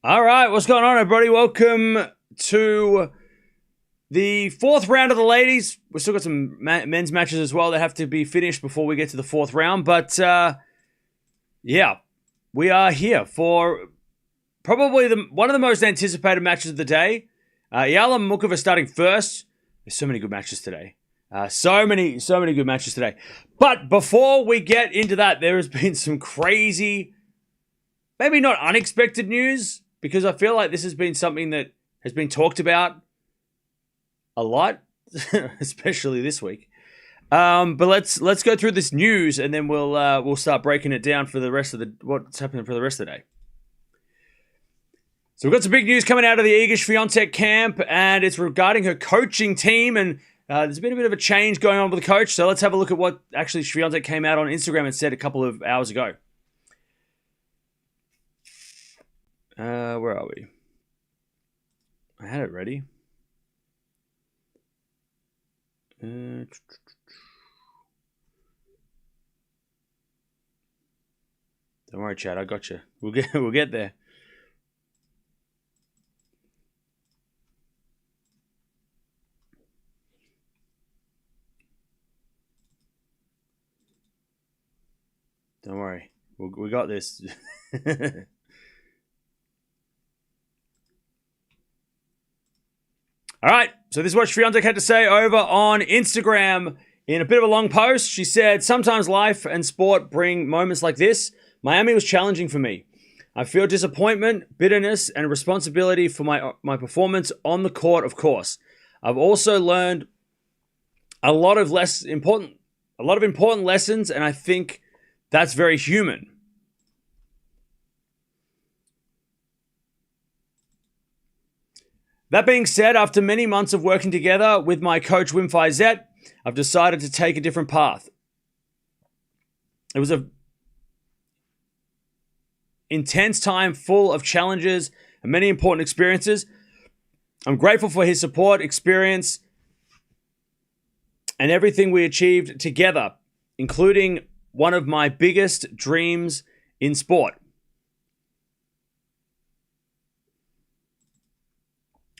All right, what's going on, everybody? Welcome to the fourth round of the ladies. We've still got some men's matches as well that have to be finished before we get to the fourth round. But, yeah, we are here for probably one of the most anticipated matches of the day. Eala Muchova starting first. There's so many good matches today. So many good matches today. But before we get into that, there has been some crazy, maybe not unexpected news, because I feel like this has been something that has been talked about a lot, especially this week. But let's go through this news, and then we'll start breaking it down for the rest of what's happening for the rest of the day. So we've got some big news coming out of the Iga Swiatek camp, and it's regarding her coaching team, and there's been a bit of a change going on with the coach. So let's have a look at what actually Swiatek came out on Instagram and said a couple of hours ago. Where are we? I had it ready. Don't worry, Chad. I got you. We'll get there. Don't worry. We got this. All right, so this is what Swiatek had to say over on Instagram in a bit of a long post. She said, "Sometimes life and sport bring moments like this. Miami was challenging for me. I feel disappointment, bitterness, and responsibility for my performance on the court, of course. I've also learned a lot of important lessons, and I think that's very human." That being said, after many months of working together with my coach Wim Fizet, I've decided to take a different path. It was an intense time full of challenges and many important experiences. I'm grateful for his support, experience, and everything we achieved together, including one of my biggest dreams in sport.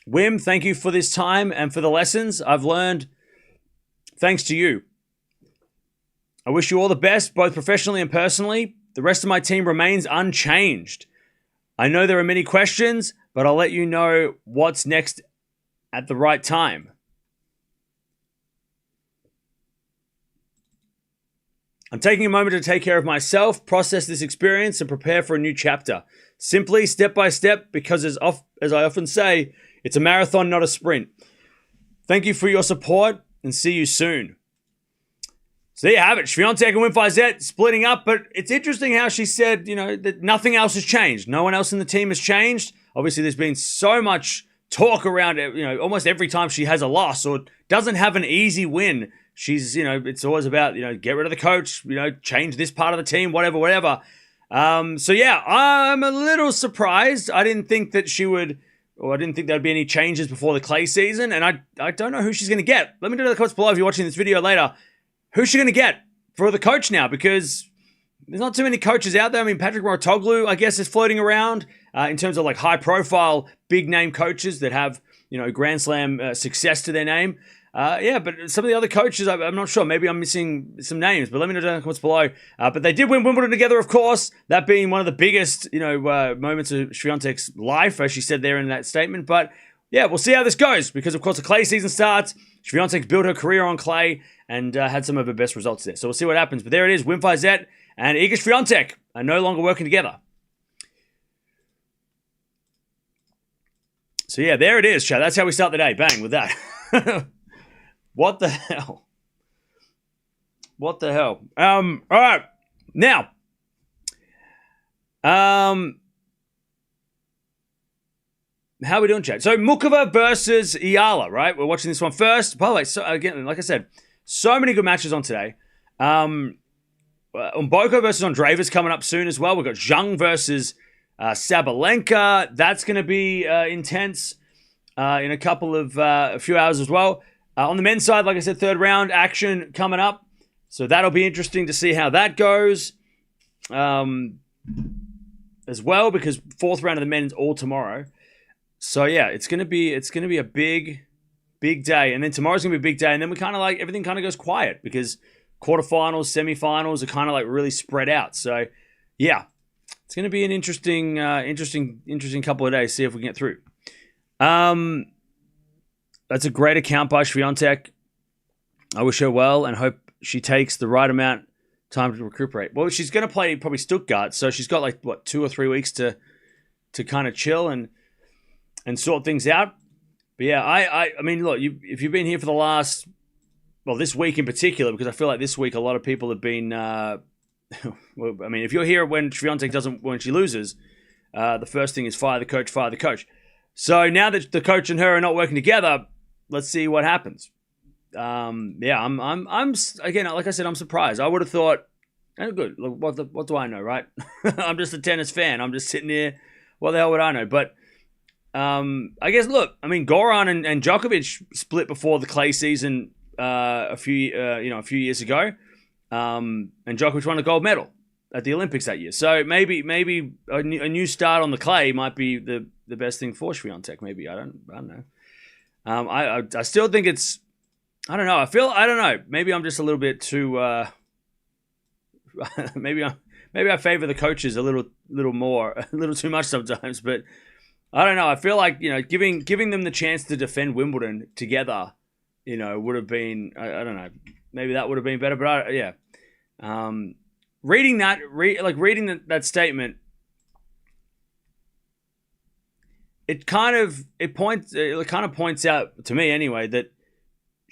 Wim, thank you for this time and for the lessons I've learned thanks to you. I wish you all the best, both professionally and personally. The rest of my team remains unchanged. I know there are many questions, but I'll let you know what's next at the right time. I'm taking a moment to take care of myself, process this experience, and prepare for a new chapter. Simply, step by step, because as I often say, it's a marathon, not a sprint. Thank you for your support, and see you soon. So there you have it. Swiatek and Wim Fizet splitting up, but it's interesting how she said, that nothing else has changed. No one else in the team has changed. Obviously, there's been so much talk around it, almost every time she has a loss or doesn't have an easy win. She's, it's always about, get rid of the coach, change this part of the team, whatever. So yeah, I'm a little surprised. I didn't think that she would... I didn't think there'd be any changes before the clay season, and I don't know who she's going to get. Let me know in the comments below if you're watching this video later. Who's she going to get for the coach now? Because there's not too many coaches out there. I mean, Patrick Mouratoglou, I guess, is floating around in terms of like high-profile, big-name coaches that have, Grand Slam success to their name. But some of the other coaches, I'm not sure. Maybe I'm missing some names, but let me know in the comments below. But they did win Wimbledon together, of course. That being one of the biggest, moments of Swiatek's life, as she said there in that statement. But yeah, we'll see how this goes because, of course, the clay season starts. Swiatek's built her career on clay and had some of her best results there. So we'll see what happens. But there it is. Wim Fizet and Iga Swiatek are no longer working together. So yeah, there it is, Chad. That's how we start the day. Bang, with that. What the hell? What the hell? All right. Now, how are we doing, Chad? So, Muchova versus Eala, right? We're watching this one first. By the way, so again, like I said, so many good matches on today. Mboko versus Andreeva's coming up soon as well. We've got Zhang versus Sabalenka. That's going to be intense in a few hours as well. On the men's side, like I said, third round action coming up. So that'll be interesting to see how that goes. as well, because fourth round of the men's all tomorrow. So yeah, it's gonna be a big day, and then tomorrow's gonna be a big day, and then we kind of like everything kind of goes quiet because quarterfinals, semifinals are kind of like really spread out. So yeah, it's gonna be an interesting couple of days. See if we can get through. That's a great account by Swiatek. I wish her well and hope she takes the right amount of time to recuperate. Well, she's going to play probably Stuttgart, so she's got like, 2 or 3 weeks to kind of chill and sort things out. But yeah, I mean, look, if you've been here for the last, this week in particular, because I feel like this week a lot of people have been, well, I mean, if you're here when she loses, the first thing is fire the coach. So now that the coach and her are not working together, let's see what happens. I'm again, like I said, I'm surprised. I would have thought, oh, good. What do I know, right? I'm just a tennis fan. I'm just sitting here. What the hell would I know? But I guess, look, I mean, Goran and Djokovic split before the clay season a few years ago, and Djokovic won a gold medal at the Olympics that year. So maybe a new start on the clay might be the best thing for Swiatek. Maybe I don't know. I still think it's. I don't know. I don't know. Maybe I'm just a little bit too. Maybe I favor the coaches a little more, a little too much sometimes. But I don't know. I feel like giving them the chance to defend Wimbledon together, would have been. I don't know. Maybe that would have been better. But yeah, reading that statement, it kind of points out to me anyway that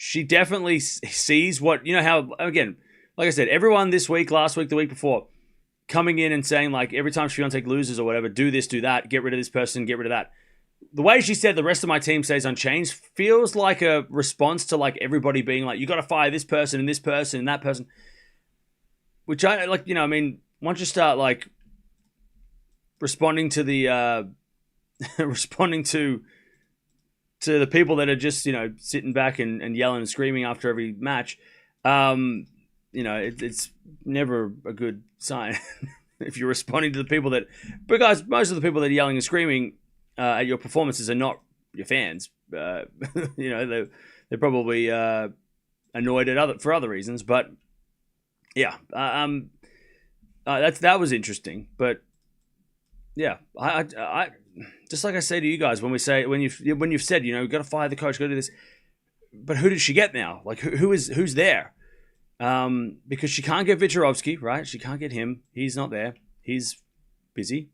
she definitely sees what, how, again, like I said, everyone this week, last week, the week before, coming in and saying, like, every time Swiatek loses or whatever, do this, do that, get rid of this person, get rid of that. The way she said the rest of my team stays unchanged feels like a response to, like, everybody being like, you got to fire this person and that person. Which I, like, I mean, once you start, like, responding to the, responding to the people that are just, sitting back and yelling and screaming after every match, it's never a good sign if you're responding to the people that, because most of the people that are yelling and screaming at your performances are not your fans. They're probably annoyed for other reasons, but yeah, that was interesting. But yeah, I just like I say to you guys when you've said, you've got to fire the coach, got to do this. But who did she get now? Like who's there? Because she can't get Vicharovsky, right? She can't get him. He's not there. He's busy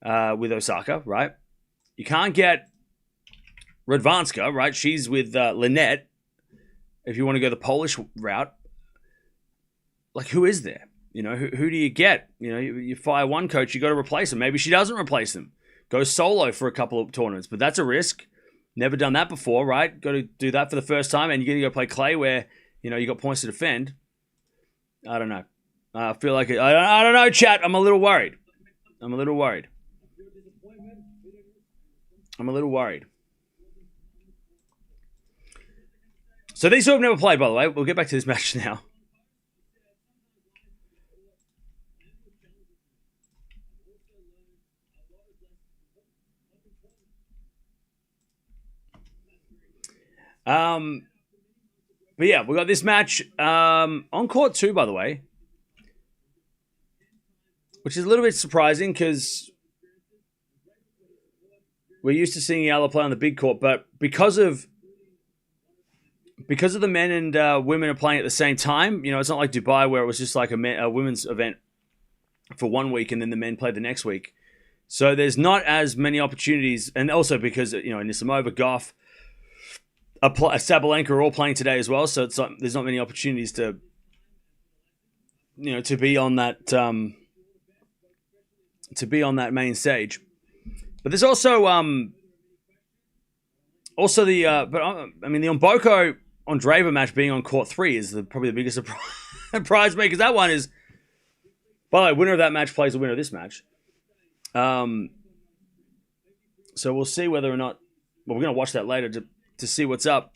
with Osaka, right? You can't get Radwanska, right? She's with Lynette. If you want to go the Polish route, like who is there? Who do you get? You fire one coach, you got to replace him. Maybe she doesn't replace him. Go solo for a couple of tournaments, but that's a risk. Never done that before, right? Got to do that for the first time, and you're going to go play clay where you got points to defend. I don't know. I feel like I don't know, chat. I'm a little worried. So these two have never played, by the way. We'll get back to this match now. But yeah, we got this match on court 2, by the way, which is a little bit surprising because we're used to seeing Eala play on the big court, but because of the men and women are playing at the same time, it's not like Dubai where it was just like a women's event for 1 week and then the men played the next week. So there's not as many opportunities, and also because Nisimova, Gauff, Sabalenka are all playing today as well, so there's not many opportunities to be on that main stage. But there's also the Mboko Andreeva match being on court 3 is probably the biggest surprise me, because that one is, by the way, winner of that match plays the winner of this match. So we'll see whether or not. Well, we're going to watch that later to see what's up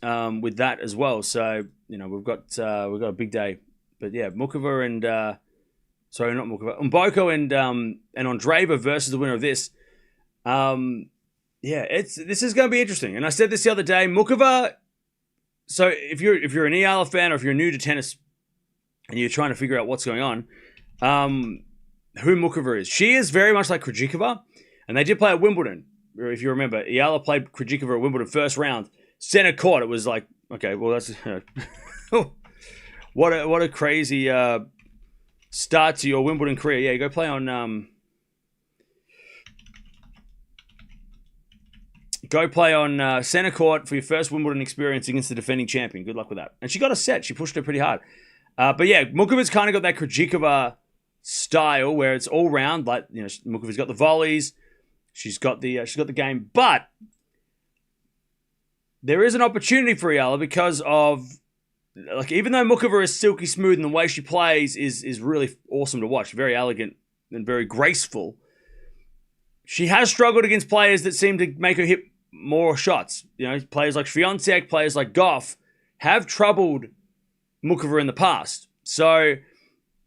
with that as well. So we've got a big day. But yeah, Muchova Sorry, not Muchova. Mboko and Andreeva versus the winner of this. This is going to be interesting. And I said this the other day. Muchova. So if you're an Eala fan or if you're new to tennis and you're trying to figure out what's going on, who Muchova is. She is very much like Krejcikova, and they did play at Wimbledon. If you remember, Eala played Krejcikova at Wimbledon first round, center court. It was like, okay, well that's what a crazy start to your Wimbledon career. Yeah, you go play on center court for your first Wimbledon experience against the defending champion. Good luck with that. And she got a set. She pushed her pretty hard. But yeah, Muchova's kind of got that Krejcikova style where it's all round. Like, you know, Muchova's got the volleys. She's got the game. But there is an opportunity for Eala because of, like, even though Muchova is silky smooth and the way she plays is really awesome to watch, very elegant and very graceful, she has struggled against players that seem to make her hit more shots. You know, players like Swiatek, players like Gauff have troubled Muchova in the past. So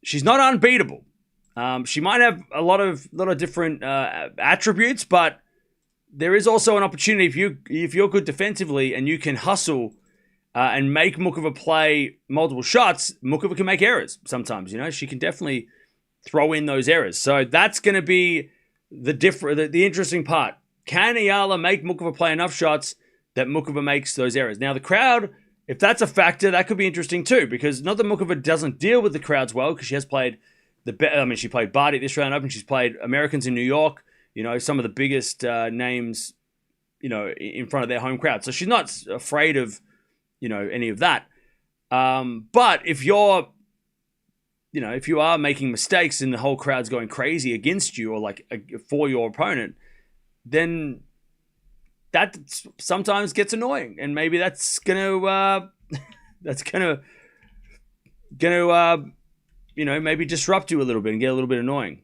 she's not unbeatable. She might have a lot of different attributes, but there is also an opportunity if you're good defensively and you can hustle and make Muchova play multiple shots. Muchova can make errors sometimes. You know, she can definitely throw in those errors. So that's going to be the interesting part. Can Eala make Muchova play enough shots that Muchova makes those errors? Now the crowd, if that's a factor, that could be interesting too, because not that Muchova doesn't deal with the crowds well, because she has played she played Barty at this round open. She's played Americans in New York, you know, some of the biggest names, you know, in front of their home crowd. So she's not afraid of, you know, any of that. But if you are making mistakes and the whole crowd's going crazy against you or like for your opponent, then that sometimes gets annoying, and maybe that's gonna you know, maybe disrupt you a little bit and get a little bit annoying.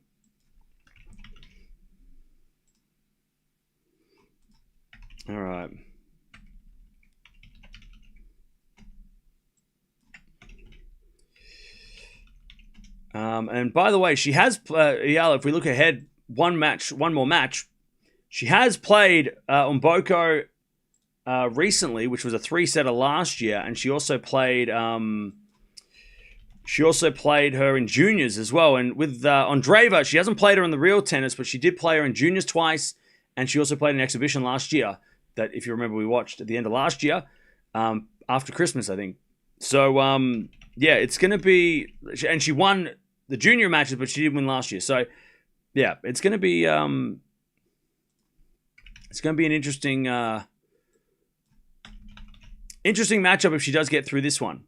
All right. And by the way, she has Eala, if we look ahead, one more match. She has played Mboko recently, which was a 3-setter last year, and she also played her in juniors as well. And with Andreeva, she hasn't played her in the real tennis, but she did play her in juniors twice, and she also played an exhibition last year that, if you remember, we watched at the end of last year, after Christmas, I think. So yeah, it's going to be, and she won the junior matches, but she did win last year. So yeah, it's going to be an interesting matchup if she does get through this one.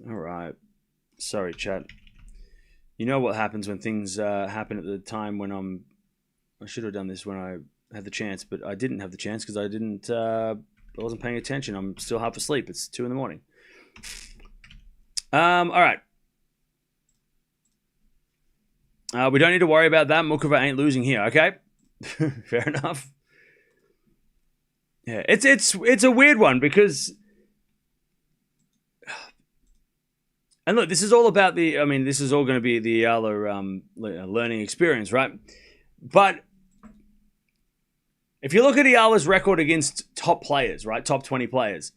All right. Sorry, chat. You know what happens when things happen at the time when I should have done this when I had the chance, but I didn't have the chance because I wasn't paying attention. I'm still half asleep. It's 2 a.m. All right. We don't need to worry about that. Muchova ain't losing here, okay? Fair enough. Yeah, it's a weird one because, and look, this is all about this is all going to be the Eala learning experience, right? But if you look at Eala's record against top players, right, top 20 players,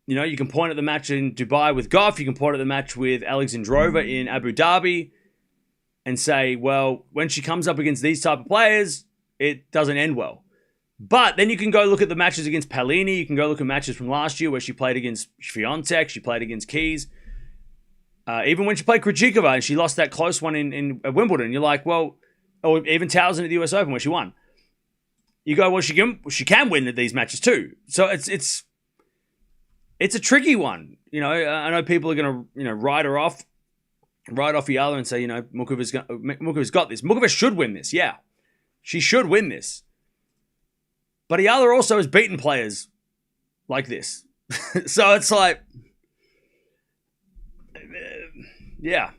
you know, you can point at the match in Dubai with Gauff, you can point at the match with Alexandra Eala in Abu Dhabi and say, well, when she comes up against these type of players, it doesn't end well. But then you can go look at the matches against Palini. You can go look at matches from last year where she played against Swiatek. She played against Keys. Even when she played Krejcikova and she lost that close one in Wimbledon, you're like, well, or even Towson at the US Open where she won. You go, well, she can win at these matches too. So it's a tricky one. You know, I know people are going to, write off Eala and say, Muchova's got this. Muchova should win this. Yeah, she should win this. But Eala also has beaten players like this. So it's like, yeah,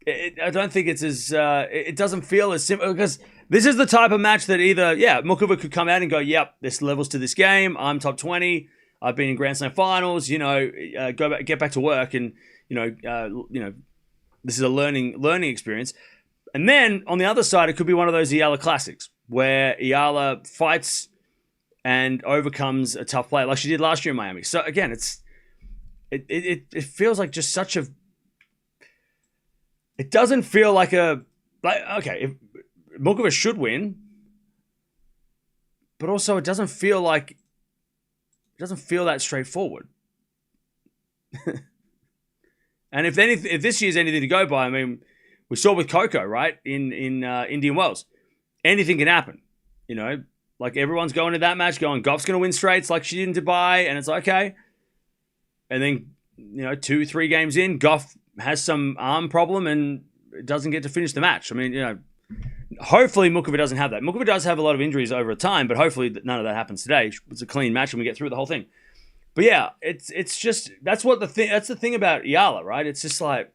I don't think it's as, it doesn't feel as simple because This is the type of match that either, Muchova could come out and go, yep, this levels to this game. I'm top 20. I've been in Grand Slam finals. Get back to work, and this is a learning experience. And then on the other side, it could be one of those Eala classics where Eala fights and overcomes a tough player like she did last year in Miami. So again, it feels like just such a. It doesn't feel like if Muchova should win, but also it doesn't feel that straightforward. And if this year's anything to go by, I mean, we saw with Coco, right, in Indian Wells, anything can happen. Like everyone's going to that match going, Gauff's going to win straights like she did in Dubai, and it's like, okay. And then 2-3 games in, Gauff has some arm problem and doesn't get to finish the match. I mean, hopefully Muchova doesn't have that. Muchova does have a lot of injuries over time, but hopefully none of that happens today. It's a clean match and we get through the whole thing. But yeah, it's just that's the thing about Eala, right? It's just like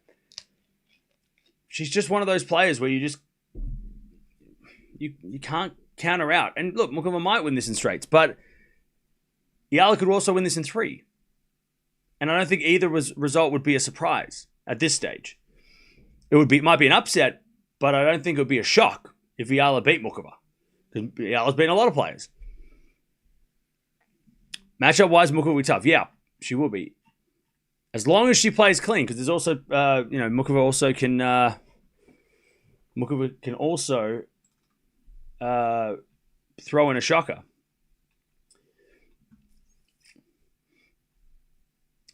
she's just one of those players where you can't counter out. And look, Muchova might win this in straights, but Eala could also win this in 3. And I don't think either result would be a surprise at this stage. It might be an upset, but I don't think it would be a shock if Eala beat Muchova. Because Eala's beaten a lot of players. Matchup-wise, Muchova will be tough. Yeah, she will be. As long as she plays clean, because there's also, Muchova also can... Muchova can also throw in a shocker.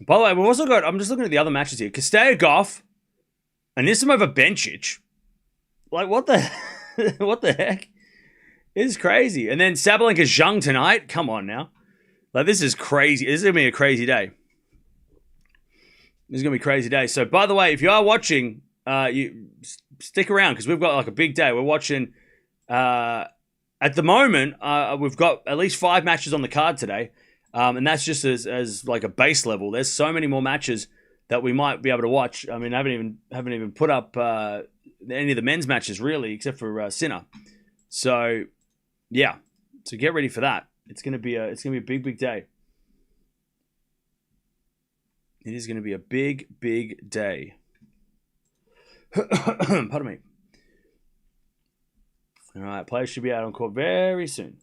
By the way, we've also got... I'm just looking at the other matches here. Kostya Gauff, Anisimova Bencic. Like, what the heck? It is crazy. And then Sabalenka Zhang tonight. Come on now. Like, this is crazy. This is going to be a crazy day. This is going to be a crazy day. So, by the way, if you are watching, you stick around because we've got like a big day. We're watching, at the moment, we've got at least 5 matches on the card today. And that's just as like a base level. There's so many more matches that we might be able to watch. I mean, I haven't even put up any of the men's matches really, except for Sinner. So, yeah. So get ready for that. It's gonna be a big day. It is gonna be a big day. Pardon me. All right, players should be out on court very soon.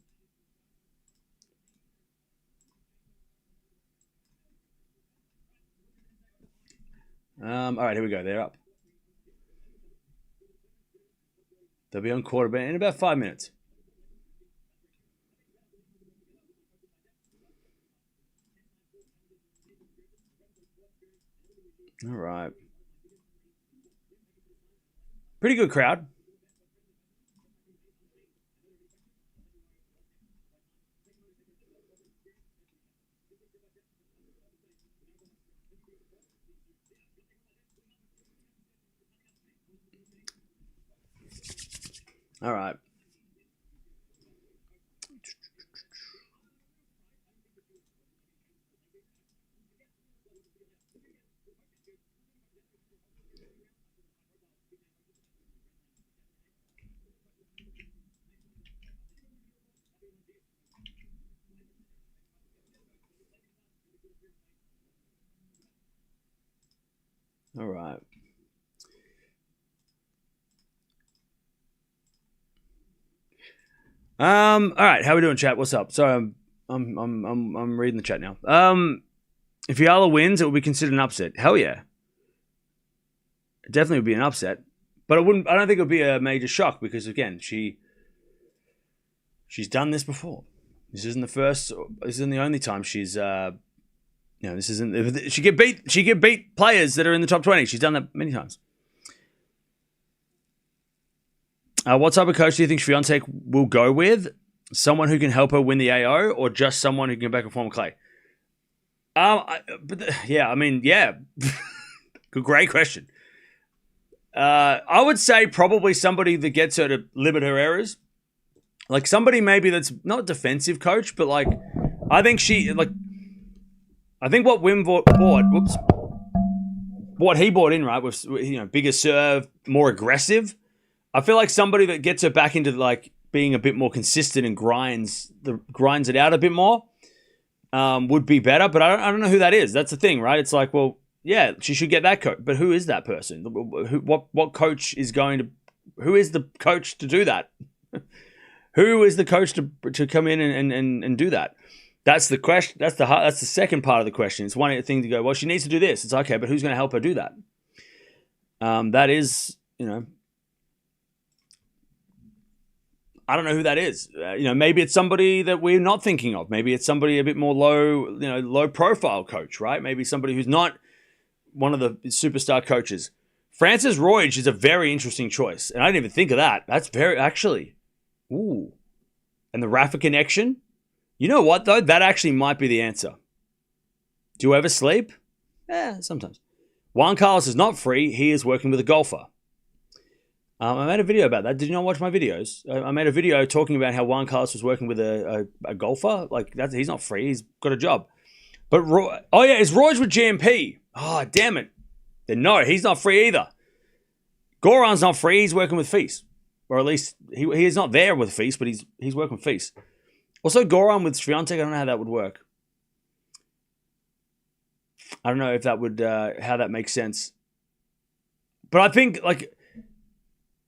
All right, here we go. They're up. They'll be on court in about 5 minutes. All right. Pretty good crowd. All right. All right. All right. How we doing, chat? What's up? Sorry, I'm reading the chat now. If Eala wins, it will be considered an upset. Hell yeah. It definitely would be an upset, but I don't think it would be a major shock because again, she's done this before. This isn't the first. This isn't the only time she's. This isn't. She get beat players that are in the top 20. She's done that many times. What type of coach do you think Swiatek will go with? Someone who can help her win the AO, or just someone who can get back and form clay? Great question. I would say probably somebody that gets her to limit her errors. Like somebody maybe that's not a defensive coach, but like I think what Wim bought, what he bought in, right, was bigger serve, more aggressive. I feel like somebody that gets her back into like being a bit more consistent and grinds it out a bit more would be better. But I don't know who that is. That's the thing, right? It's like, well, yeah, she should get that coach. But who is that person? What coach is going to? Who is the coach to do that? Who is the coach to come in and do that? That's the question. That's the second part of the question. It's one thing to go, well, she needs to do this. It's okay, but who's going to help her do that? That is, I don't know who that is. Maybe it's somebody that we're not thinking of. Maybe it's somebody a bit more low profile coach, right? Maybe somebody who's not one of the superstar coaches. Frances Roig is a very interesting choice, and I didn't even think of that. That's actually, ooh, and the Rafa connection. You know what though? That actually might be the answer. Do you ever sleep? Sometimes. Juan Carlos is not free. He is working with a golfer. I made a video about that. Did you not watch my videos? I made a video talking about how Juan Carlos was working with a golfer. Like he's not free. He's got a job. But is Roig with GMP? Oh, damn it. Then no, he's not free either. Goran's not free. He's working with Feast. Or at least he is not there with Feast, but he's working with Feast. Also, Goran with Swiatek, I don't know how that would work. I don't know if that would how that makes sense. But I think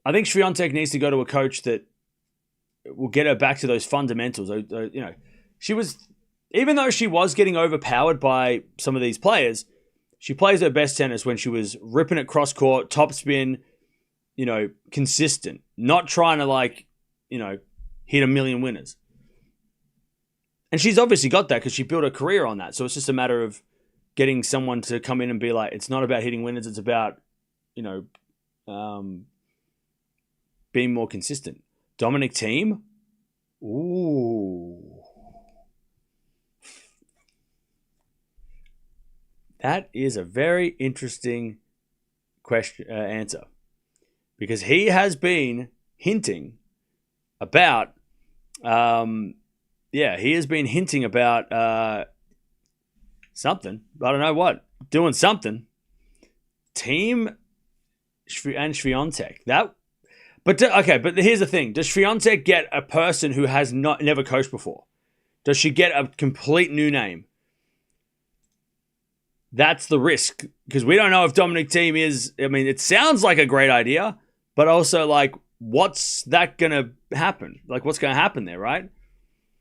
Swiatek needs to go to a coach that will get her back to those fundamentals. She was, even though she was getting overpowered by some of these players, she plays her best tennis when she was ripping it cross court, top spin, consistent, not trying to hit a million winners. And she's obviously got that because she built her career on that. So it's just a matter of getting someone to come in and be like, it's not about hitting winners. It's about, being more consistent. Dominic Thiem. Ooh. That is a very interesting answer. Because he has been hinting about something. I don't know what. Doing something. Thiem and Swiatek. But here's the thing. Does Swiatek get a person who has never coached before? Does she get a complete new name? That's the risk. Because we don't know if Dominic Thiem is... I mean, it sounds like a great idea, but also, what's that going to happen? What's going to happen there, right?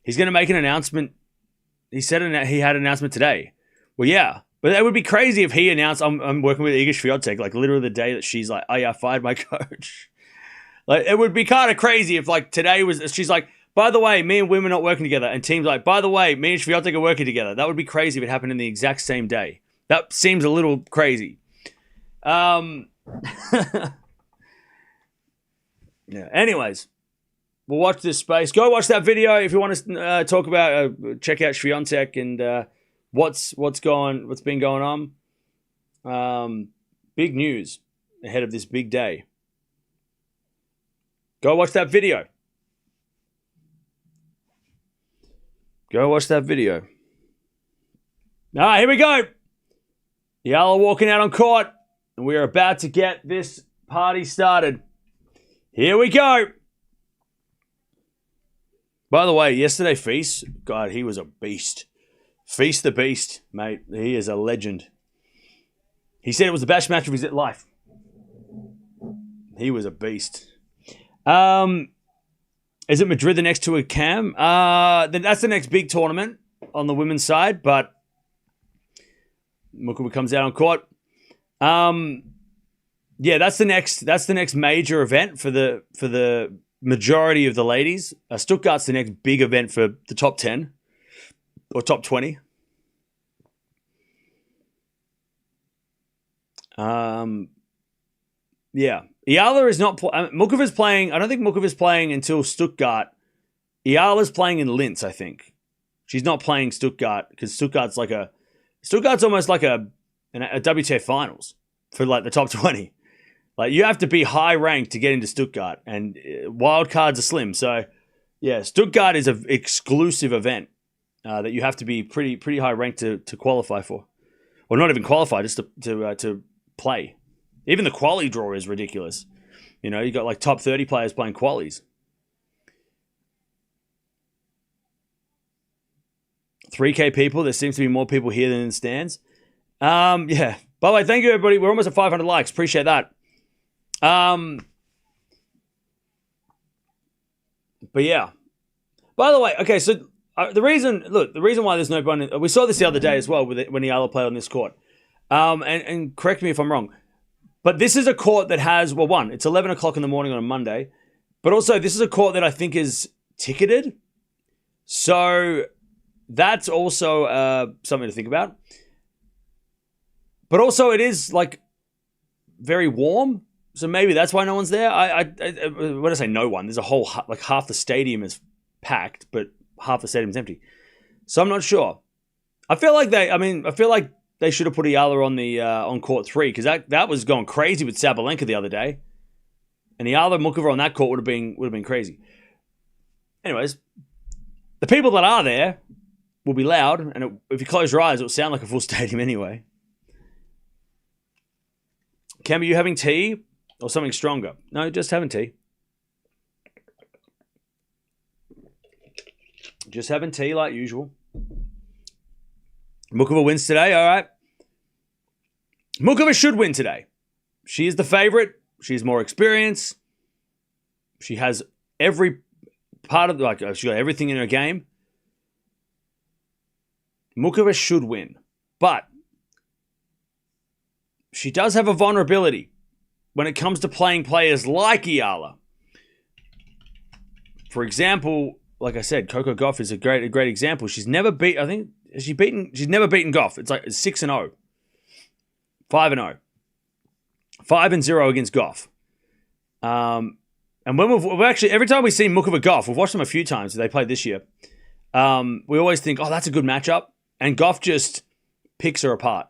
He's going to make an announcement. He said he had an announcement today. Well, yeah. But it would be crazy if he announced, I'm working with Iga Swiatek, literally the day that she's like, oh yeah, I fired my coach. It would be kind of crazy if today she's like, by the way, me and Wim are not working together. And Team's like, by the way, me and Swiatek are working together. That would be crazy if it happened in the exact same day. That seems a little crazy. Yeah. Anyways, we'll watch this space. Go watch that video if you want to talk about, check out Swiatek and what's been going on. Big news ahead of this big day. Go watch that video. All right, here we go. Eala walking out on court, and we are about to get this party started. Here we go. By the way, yesterday, Feast, God, he was a beast. Feast the Beast, mate. He is a legend. He said it was the best match of his life. He was a beast. Is it Madrid the next to a Cam? That's the next big tournament on the women's side, but Muchova comes out on court. Yeah, that's the next major event for the majority of the ladies. Stuttgart's the next big event for the top 10 or top 20. Yeah. Eala is not... Muchova's playing... I don't think Muchova's playing until Stuttgart. Eala's playing in Linz, I think. She's not playing Stuttgart because Stuttgart's almost like a WTA finals for the top 20. You have to be high ranked to get into Stuttgart, and wild cards are slim. So, yeah, Stuttgart is an exclusive event that you have to be pretty high ranked to qualify for, or not even qualify, just to play. Even the quali draw is ridiculous. You know, you got like top 30 players playing qualies. 3K people. There seems to be more people here than in the stands. Yeah. By the way, thank you, everybody. We're almost at 500 likes. Appreciate that. But yeah. By the way, okay, so the reason why there's no one, we saw this the other day as well when Eala played on this court. And correct me if I'm wrong, but this is a court that has, well, one, it's 11 o'clock in the morning on a Monday, but also this is a court that I think is ticketed. So that's also something to think about. But also it is like very warm. So maybe that's why no one's there. When I say no one, there's a whole, like half the stadium is packed, but half the stadium's empty. So I'm not sure. I feel like they should have put Eala on court 3 because that was going crazy with Sabalenka the other day, and Eala Muchova on that court would have been crazy. Anyways, the people that are there will be loud, and if you close your eyes, it will sound like a full stadium anyway. Cam, are you having tea or something stronger? No, just having tea. Just having tea like usual. Muchova wins today, all right. Muchova should win today. She is the favorite. She's more experienced. She has every part of, like, she got everything in her game. Muchova should win. But she does have a vulnerability when it comes to playing players like Eala. For example, like I said, Coco Gauff is a great example. She's never beaten Gauff. It's like 6-0. 5-0. 5-0 against Gauff. And when we've actually, every time we see Muchova Gauff, we've watched them a few times, they played this year. We always think, oh, that's a good matchup. And Gauff just picks her apart.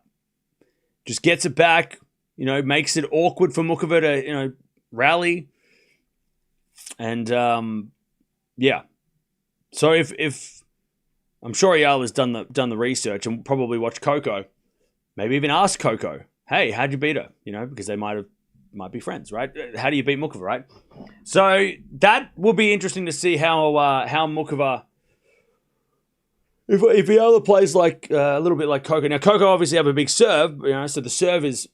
Just gets it back, makes it awkward for Muchova to, rally. And, yeah. So if I'm sure Eala's done the research and probably watched Coco, maybe even ask Coco, hey, how'd you beat her? Because they might be friends, right? How do you beat Muchova, right? So that will be interesting to see how Muchova, if Eala plays like a little bit like Coco. Now Coco obviously have a big serve, so the serve is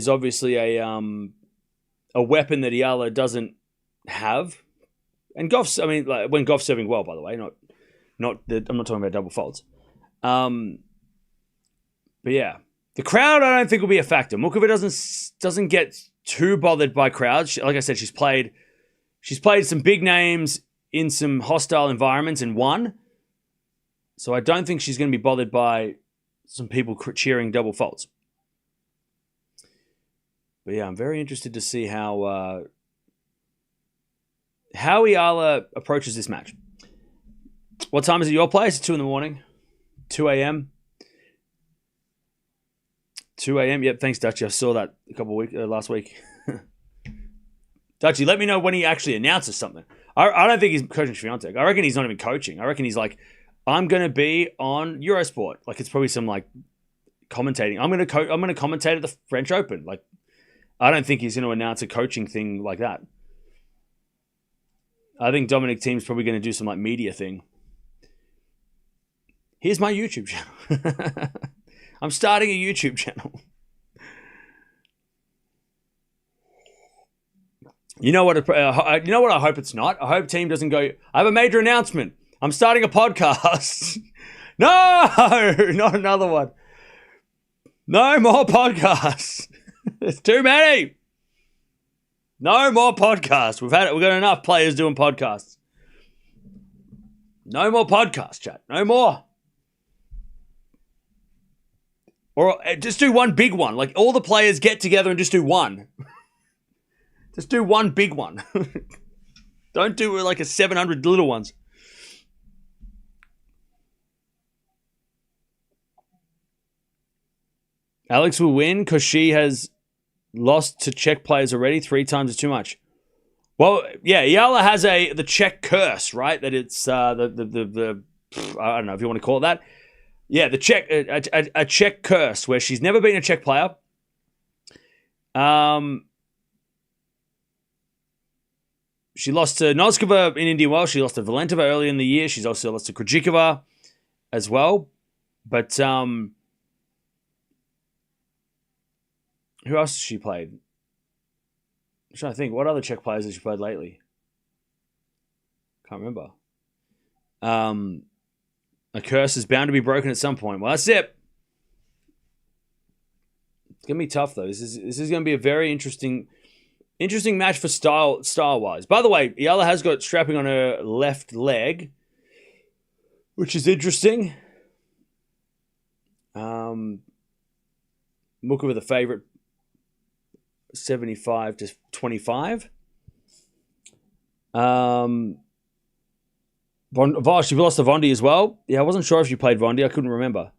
obviously a weapon that Eala doesn't have. And Gauff's, when Gauff's serving well, by the way, I'm not talking about double faults. But yeah, the crowd I don't think will be a factor. Muchova doesn't get too bothered by crowds. Like I said, she's played some big names in some hostile environments and won. So I don't think she's going to be bothered by some people cheering double faults. But yeah, I'm very interested to see how Eala approaches this match. What time is it your place? 2 a.m. 2 a.m. 2 a.m. Yep, thanks, Dutchy. I saw that last week. Dutchy, let me know when he actually announces something. I don't think he's coaching Swiatek. I reckon he's not even coaching. I reckon he's like, I'm going to be on Eurosport. Like, it's probably some like commentating. I'm going to commentate at the French Open. Like, I don't think he's going to announce a coaching thing like that. I think Dominic Thiem's probably going to do some like media thing. Here's my YouTube channel. I'm starting a YouTube channel. You know what? I hope it's not. I hope Thiem doesn't go, I have a major announcement. I'm starting a podcast. No, not another one. No more podcasts. There's too many. No more podcasts. We've got enough players doing podcasts. No more podcasts, chat. No more. Or just do one big one. Like all the players get together and just do one. Just do one big one. Don't do like a 700 little ones. Alex will win because she has lost to Czech players already. 3 times is too much. Well, yeah, Eala has the Czech curse, right? That it's I don't know if you want to call it that. Yeah, the Czech a Czech curse where she's never been a Czech player. She lost to Noskova in Indian Wells. She lost to Valentova early in the year. She's also lost to Krejcikova as well. But who else has she played? I'm trying to think. What other Czech players has she played lately? Can't remember. A curse is bound to be broken at some point. Well, that's it. It's gonna be tough though. This is gonna be a very interesting match for style wise. By the way, Eala has got strapping on her left leg, which is interesting. Mukova the favorite, 75-25. She lost to Vondi as well. Yeah, I wasn't sure if she played Vondi. I couldn't remember.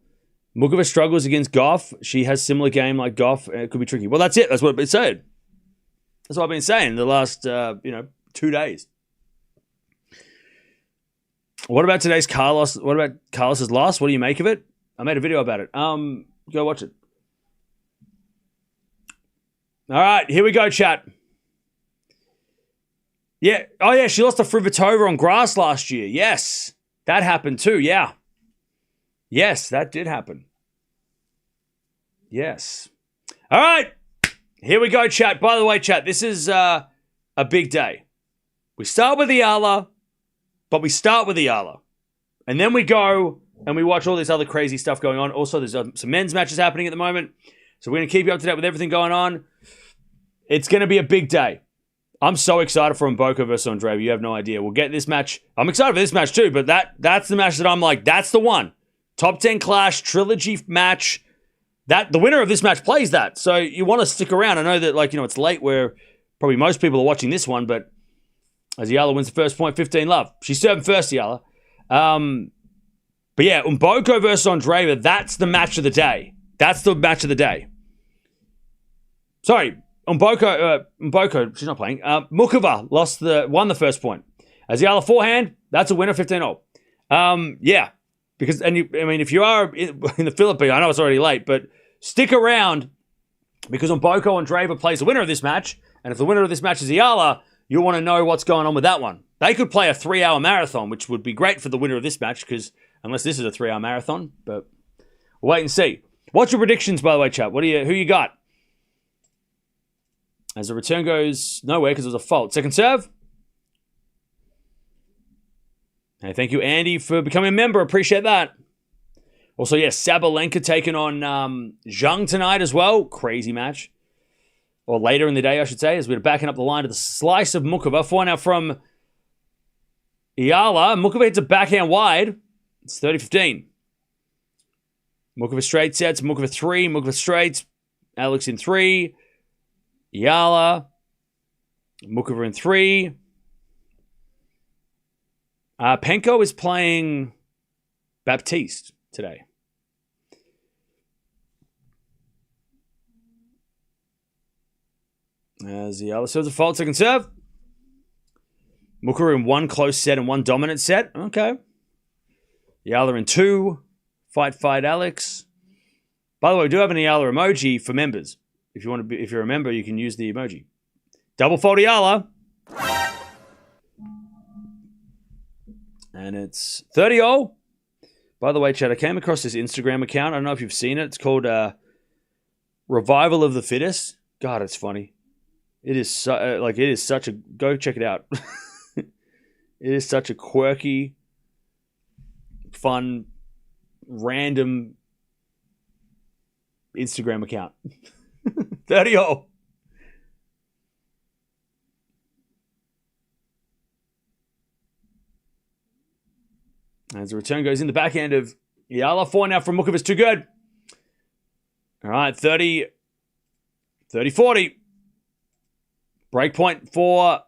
Mukova struggles against Gauff. She has similar game like Gauff. It could be tricky. Well, that's it. That's what I've been saying. That's what I've been saying the last 2 days. What about today's Carlos? What about Carlos's loss? What do you make of it? I made a video about it. Go watch it. All right, here we go, chat. Yeah. Oh, yeah, she lost to Fruhvirtova on grass last year. Yes. That happened too, yeah. Yes, that did happen. Yes. All right. Here we go, chat. By the way, chat, this is a big day. We start with Eala, but we start with Eala. And then we go and we watch all this other crazy stuff going on. Also, there's some men's matches happening at the moment. So we're going to keep you up to date with everything going on. It's going to be a big day. I'm so excited for Mboka versus Andreeva. You have no idea. We'll get this match. I'm excited for this match too, but that's the match that I'm like, that's the one. Top 10 clash, trilogy match. The winner of this match plays that. So you want to stick around. I know that it's late where probably most people are watching this one, but as Eala wins the first point, 15-love. She's serving first, Eala. But yeah, Mboka versus Andreeva, that's the match of the day. That's the match of the day. Sorry, Mboka, she's not playing. Mukova won the first point. As Eala forehand, that's a winner, 15-0. Yeah, because if you are in the Philippines, I know it's already late, but stick around because Mboka Andreeva plays the winner of this match, and if the winner of this match is Eala, you'll want to know what's going on with that one. They could play a 3-hour marathon, which would be great for the winner of this match, because unless this is a 3-hour marathon, but we'll wait and see. What's your predictions, by the way, chat? Who you got? As the return goes nowhere because it was a fault. Second serve. Hey, thank you, Andy, for becoming a member. Appreciate that. Also, yes, Sabalenka taking on Zhang tonight as well. Crazy match. Or later in the day, I should say, as we're backing up the line to the slice of Mukova. 4 now from Eala. Mukova hits a backhand wide. It's 30-15. Mukova straight sets. Mukova 3. Mukova straight. Alex in 3. Eala. Mukova in 3. Penko is playing Baptiste today. As Eala serves a fault, second serve. Mukova in 1 close set and 1 dominant set. Okay. Eala in 2. Fight, Alex. By the way, we do have an Eala emoji for members. If you're a member, you can use the emoji. Double fault Eala. And it's 30-0. By the way, Chad, I came across this Instagram account. I don't know if you've seen it. It's called Revival of the Fittest. God, it's funny. It is such a... Go check it out. It is such a quirky, fun, random Instagram account. 30-0. As the return goes in the backhand of Eala. 4 now from Mukova is too good. All right, 30-40. Breakpoint for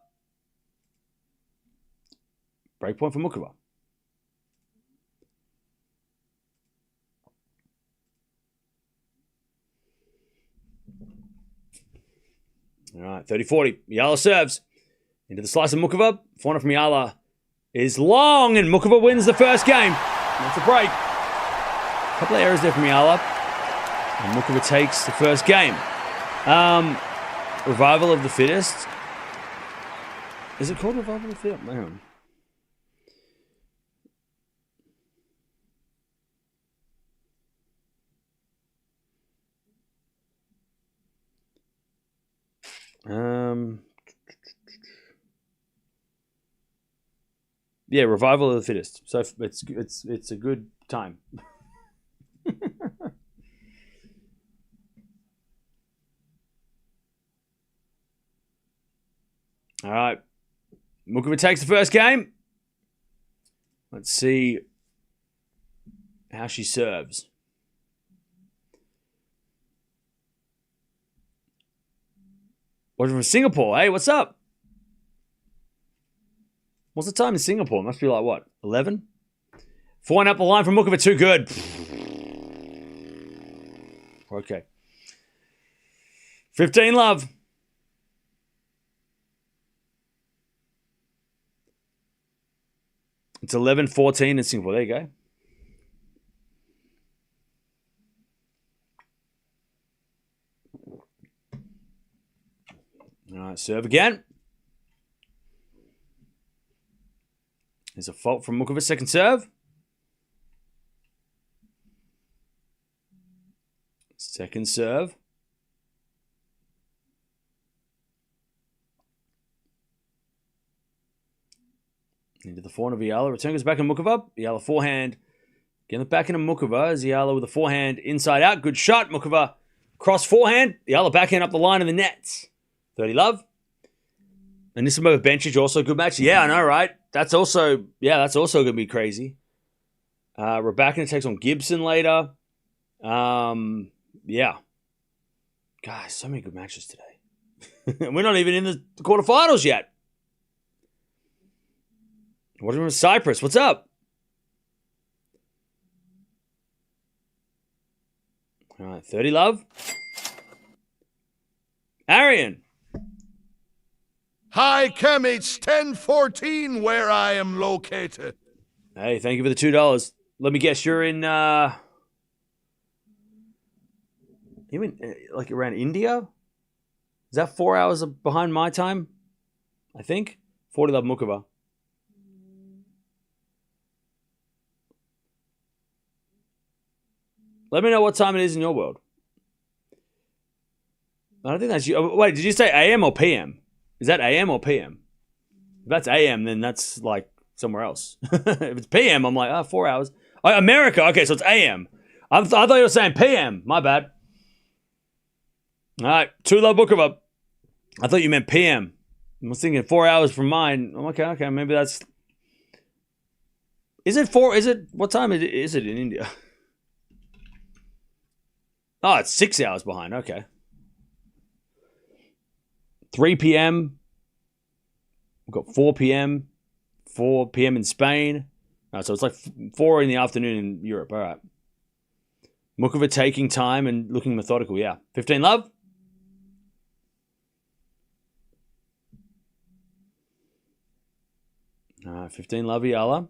Mukova. All right, 30-40. Eala serves into the slice of Mukova. 4 from Eala is long, and Mukova wins the first game. That's a break. A couple of errors there from Eala. And Mukova takes the first game. Revival of the Fittest. Is it called Revival of the Fittest? Man. Yeah, Revival of the Fittest. So it's a good time. All right. Muchova takes the first game. Let's see how she serves. Watching from Singapore. Hey, what's up? What's the time in Singapore? It must be like, what, 11? 4 up the line from Muchova. Too good. Okay. 15 love. It's 11-14 in Singapore. There you go. All right, serve again. There's a fault from Muchova. Second serve. Second serve. Into the forehand of Eala. Return goes back in Muchova. Eala forehand. Getting it back into Muchova. As Eala with a forehand inside out. Good shot. Muchova cross forehand. Eala backhand up the line of the nets. 30 love. And this is over Bencic, also a good match. Yeah, I know, right? That's also going to be crazy. Raducanu takes on Gibson later. Yeah. Guys, so many good matches today. We're not even in the quarterfinals yet. What from Cyprus? What's up? All right, 30 love. Arian. Hi, Chem. It's 10:14 where I am located. Hey, thank you for the $2. Let me guess, you're in, like around India? Is that 4 hours behind my time? I think. 40 love Muchova. Let me know what time it is in your world. I don't think that's you. Oh, wait, did you say AM or PM? Is that AM or PM? If that's AM, then that's like somewhere else. If it's PM, I'm like, 4 hours. Oh, America. Okay, so it's AM. I thought you were saying PM. My bad. All right, 2 love Muchova. I thought you meant PM. I was thinking 4 hours from mine. Okay, maybe that's. Is it 4? Is it what time is it in India? Oh, it's 6 hours behind. Okay. 3 p.m. We've got 4 p.m. 4 p.m. in Spain. So it's like 4 in the afternoon in Europe. All right. Muchova taking time and looking methodical. Yeah. 15 love. All right. 15 love, Eala.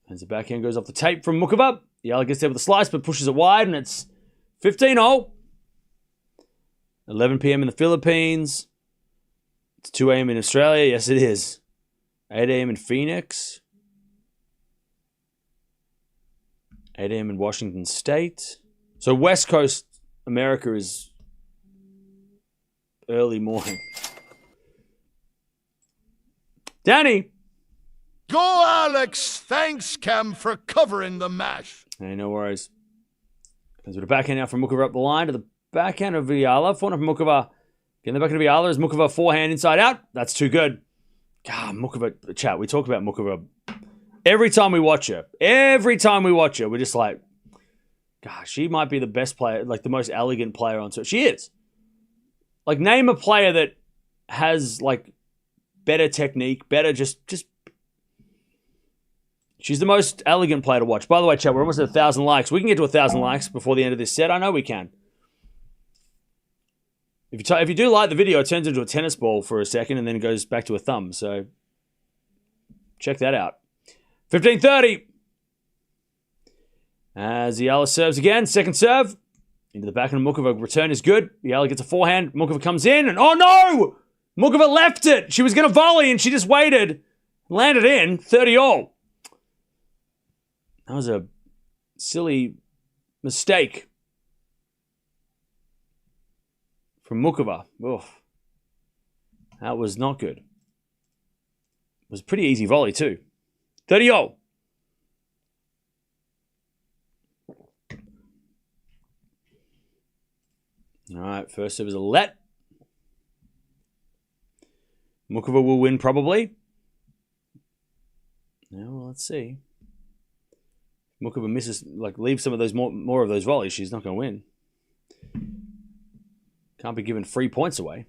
As the backhand goes off the tape from Muchova. Eala gets there with a slice, but pushes it wide, and it's 15-0. 11 p.m. in the Philippines. It's 2 a.m. in Australia. Yes, it is. 8 a.m. in Phoenix. 8 a.m. in Washington State. So West Coast America is early morning. Danny. Go, Alex. Thanks, Cam, for covering the match. Hey, no worries. There's a backhand now from Muchova up the line to the backhand of Eala. Forehand from Muchova. Getting the backhand of Eala is Muchova forehand inside out. That's too good. God, Muchova, chat. We talk about Muchova every time we watch her. Every time we watch her, we're just like, gosh, she might be the best player, like the most elegant player on tour. She is. Like, name a player that has like better technique, better just. She's the most elegant player to watch. By the way, chat, we're almost at 1,000 likes. We can get to 1,000 likes before the end of this set. I know we can. If you do like the video, it turns into a tennis ball for a second and then it goes back to a thumb. So check that out. 15-30. As Eala serves again. Second serve. Into the back, and Muchova return is good. Eala gets a forehand. Muchova comes in, and oh no! Muchova left it. She was going to volley, and she just waited. Landed in, 30-all. That was a silly mistake from Muchova. Oof. That was not good. It was a pretty easy volley, too. 30-all. All right, first serve is a let. Muchova will win probably. Now, well, let's see. Muchova misses, leaves some of those more of those volleys. She's not going to win. Can't be giving 3 points away.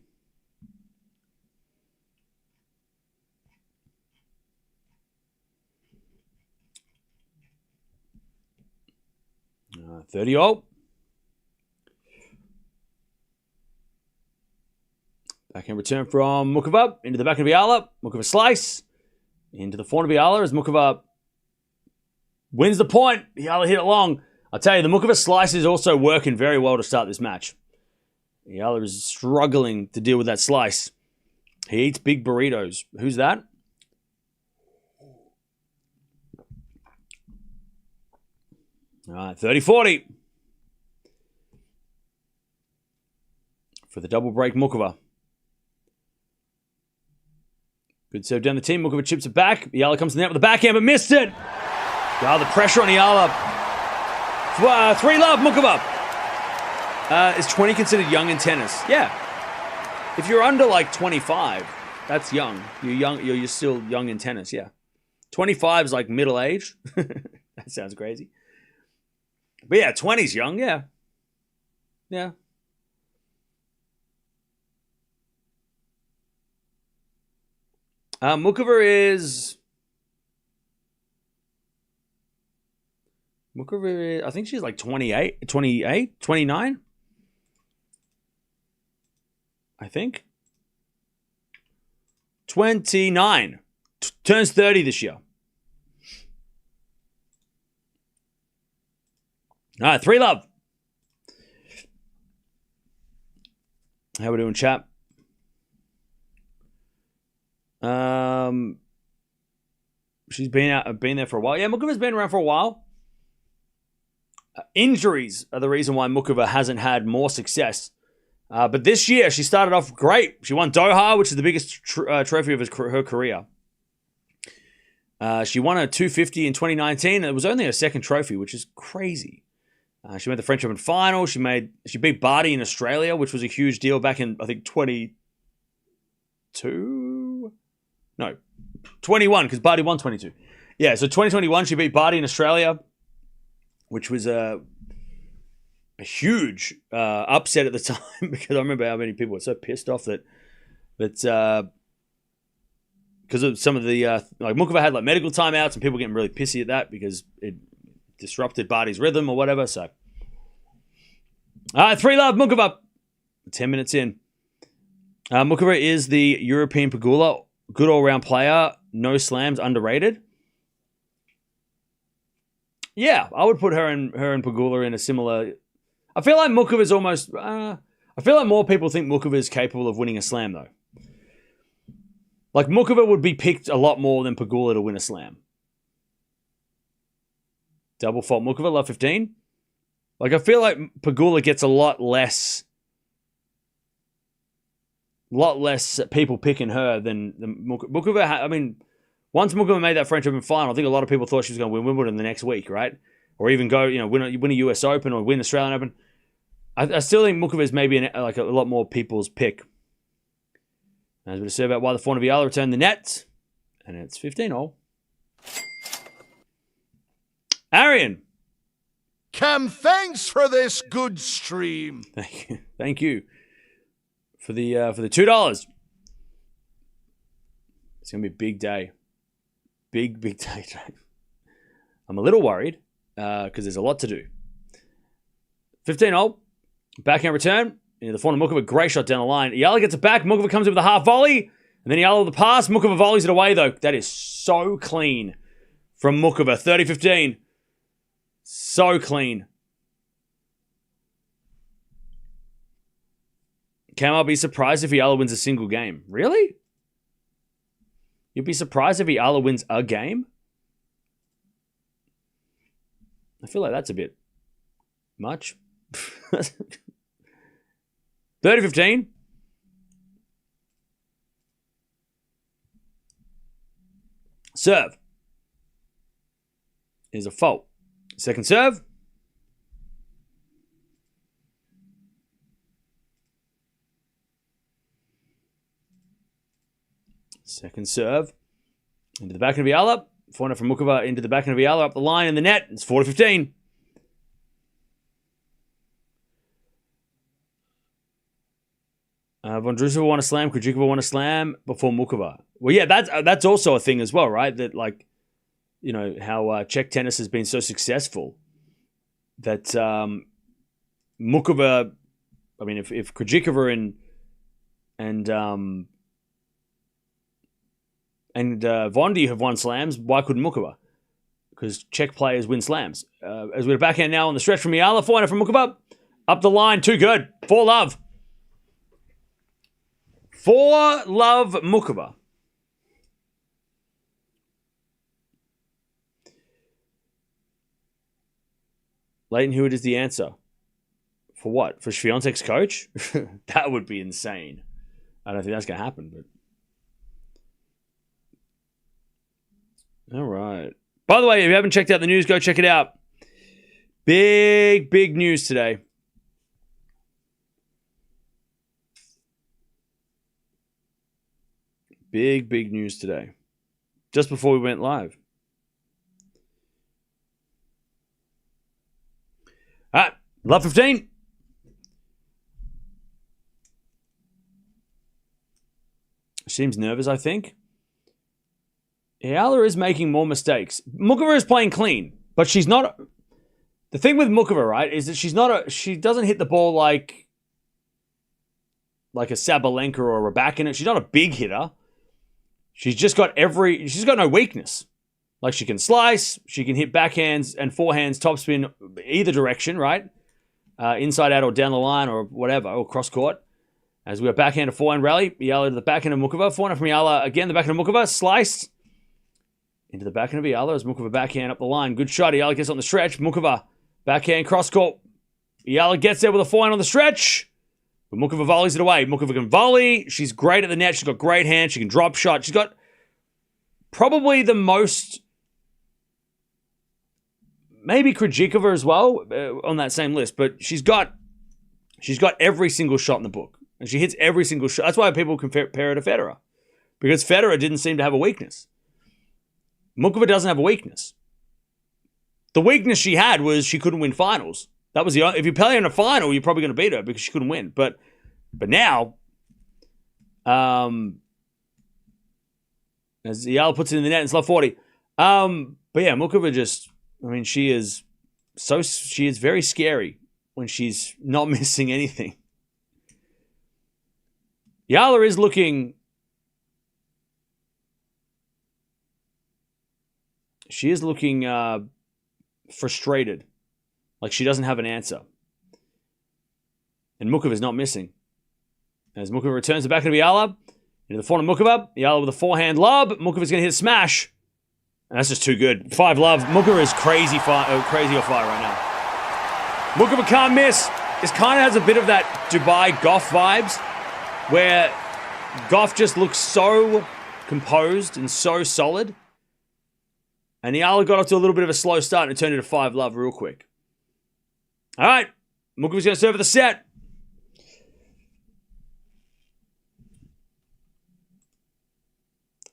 Uh, 30-all. Backhand return from Muchova into the back of Eala. Muchova slice into the forehand of Eala as Muchova wins the point. Eala hit it long. I'll tell you, the Muchova slice is also working very well to start this match. Eala is struggling to deal with that slice. He eats big burritos. Who's that? All right, 30-40. For the double break, Muchova. Good serve down the team. Muchova chips it back. Eala comes to the net with the backhand, but missed it. The pressure on Eala. 3-love, Muchova. Is 20 considered young in tennis? Yeah. If you're under 25, that's young. You're young. You're still young in tennis. Yeah. 25 is middle age. That sounds crazy. But yeah, 20's young. Yeah. Yeah. Muchova is, I think she's 28, 29? I think. 29. Turns 30 this year. All right, 3-love. How we doing, chat? She's been there for a while. Yeah, Muchova's been around for a while. Injuries are the reason why Muchova hasn't had more success. But this year, she started off great. She won Doha, which is the biggest trophy of her career. She won a 250 in 2019. It was only her second trophy, which is crazy. She made the French Open final. She beat Barty in Australia, which was a huge deal back in, I think, 22? No, 21, because Barty won 22. Yeah, so 2021, she beat Barty in Australia, which was a huge upset at the time, because I remember how many people were so pissed off that because of some of the Muchova had medical timeouts and people getting really pissy at that because it disrupted Barty's rhythm or whatever. So, 3-love, Muchova. 10 minutes in. Muchova is the European Pegula. Good all-round player. No slams. Underrated. Yeah, I would put her and Pegula in a similar. I feel like Muchova is almost. I feel like more people think Muchova is capable of winning a slam though. Muchova would be picked a lot more than Pegula to win a slam. Double fault Muchova, love 15. I feel like Pegula gets a lot less people picking her than Muchova. Once Muchova made that French Open final, I think a lot of people thought she was going to win Wimbledon the next week, right? Or even go, win a US Open or win the Australian Open. I still think Muchova is maybe a lot more people's pick. As we serve out why the forehand of Eala returned the net, and it's 15-all. Arian. Cam, thanks for this good stream. Thank you. For the $2. It's gonna be a big day. Big day. I'm a little worried because there's a lot to do. 15-all. Backhand return. Into the forehand of Muchova. Great shot down the line. Eala gets it back. Muchova comes in with a half volley. And then Eala with the pass. Muchova volleys it away though. That is so clean from Muchova. 30-15. So clean. Cam, I'll be surprised if Eala wins a single game. Really? You'd be surprised if Eala wins a game? I feel like that's a bit much. 30-15. Serve is a fault. Second serve. Second serve. Into the back of Eala. Forehand from Muchova into the back of Eala. Up the line in the net. It's 4-15. Vondrousova won a slam. Krejcikova won a slam before Muchova. Well, yeah, that's also a thing as well, right? That, like, you know, how Czech tennis has been so successful that Muchova, I mean, if Krejcikova and Vondi have won slams, why couldn't Muchova? Because Czech players win slams. As we're backhand now on the stretch from Eala, forehand from Muchova. Up the line, too good. 4-love. 4-love Muchova. Leighton Hewitt is the answer. For what? For Swiatek's coach? That would be insane. I don't think that's going to happen. But all right. By the way, if you haven't checked out the news, go check it out. Big news today. Big news today. Just before we went live. All right. Love 15. Seems nervous, I think. Eala is making more mistakes. Muchova is playing clean, but she's not. The thing with Muchova, right, is that she doesn't hit the ball like a Sabalenka or a Raducanu. She's not a big hitter. She's got no weakness. Like, she can slice, she can hit backhands and forehands, topspin, either direction, right? Inside out or down the line or whatever, or cross court. As we have backhand to forehand rally, Eala to the backhand of Muchova. Forehand from Eala, again, the backhand of Muchova, sliced. Into the backhand of Eala as Muchova backhand up the line. Good shot, Eala gets on the stretch. Muchova, backhand, cross court. Eala gets there with a forehand on the stretch. But Muchova volleys it away. Muchova can volley. She's great at the net. She's got great hands. She can drop shot. She's got probably the most, maybe Krejcikova as well on that same list. But she's got every single shot in the book. And she hits every single shot. That's why people compare her to Federer. Because Federer didn't seem to have a weakness. Muchova doesn't have a weakness. The weakness she had was she couldn't win finals. That was if you play in a final, you're probably going to beat her because she couldn't win. But now, as Eala puts it in the net, it's love 40. But yeah, Muchova just, I mean, she is very scary when she's not missing anything. Eala is looking. She is looking frustrated. Like she doesn't have an answer. And Muchova is not missing. As Muchova returns the back of Eala. Into the forehand of Muchova. Eala with a forehand lob. Muchova's going to hit a smash. And that's just too good. 5-love. Muchova is crazy on fire right now. Muchova can't miss. This kind of has a bit of that Dubai Gauff vibes. Where Gauff just looks so composed and so solid. And Eala got off to a little bit of a slow start and it turned into 5-love real quick. All right. Muchova's going to serve for the set.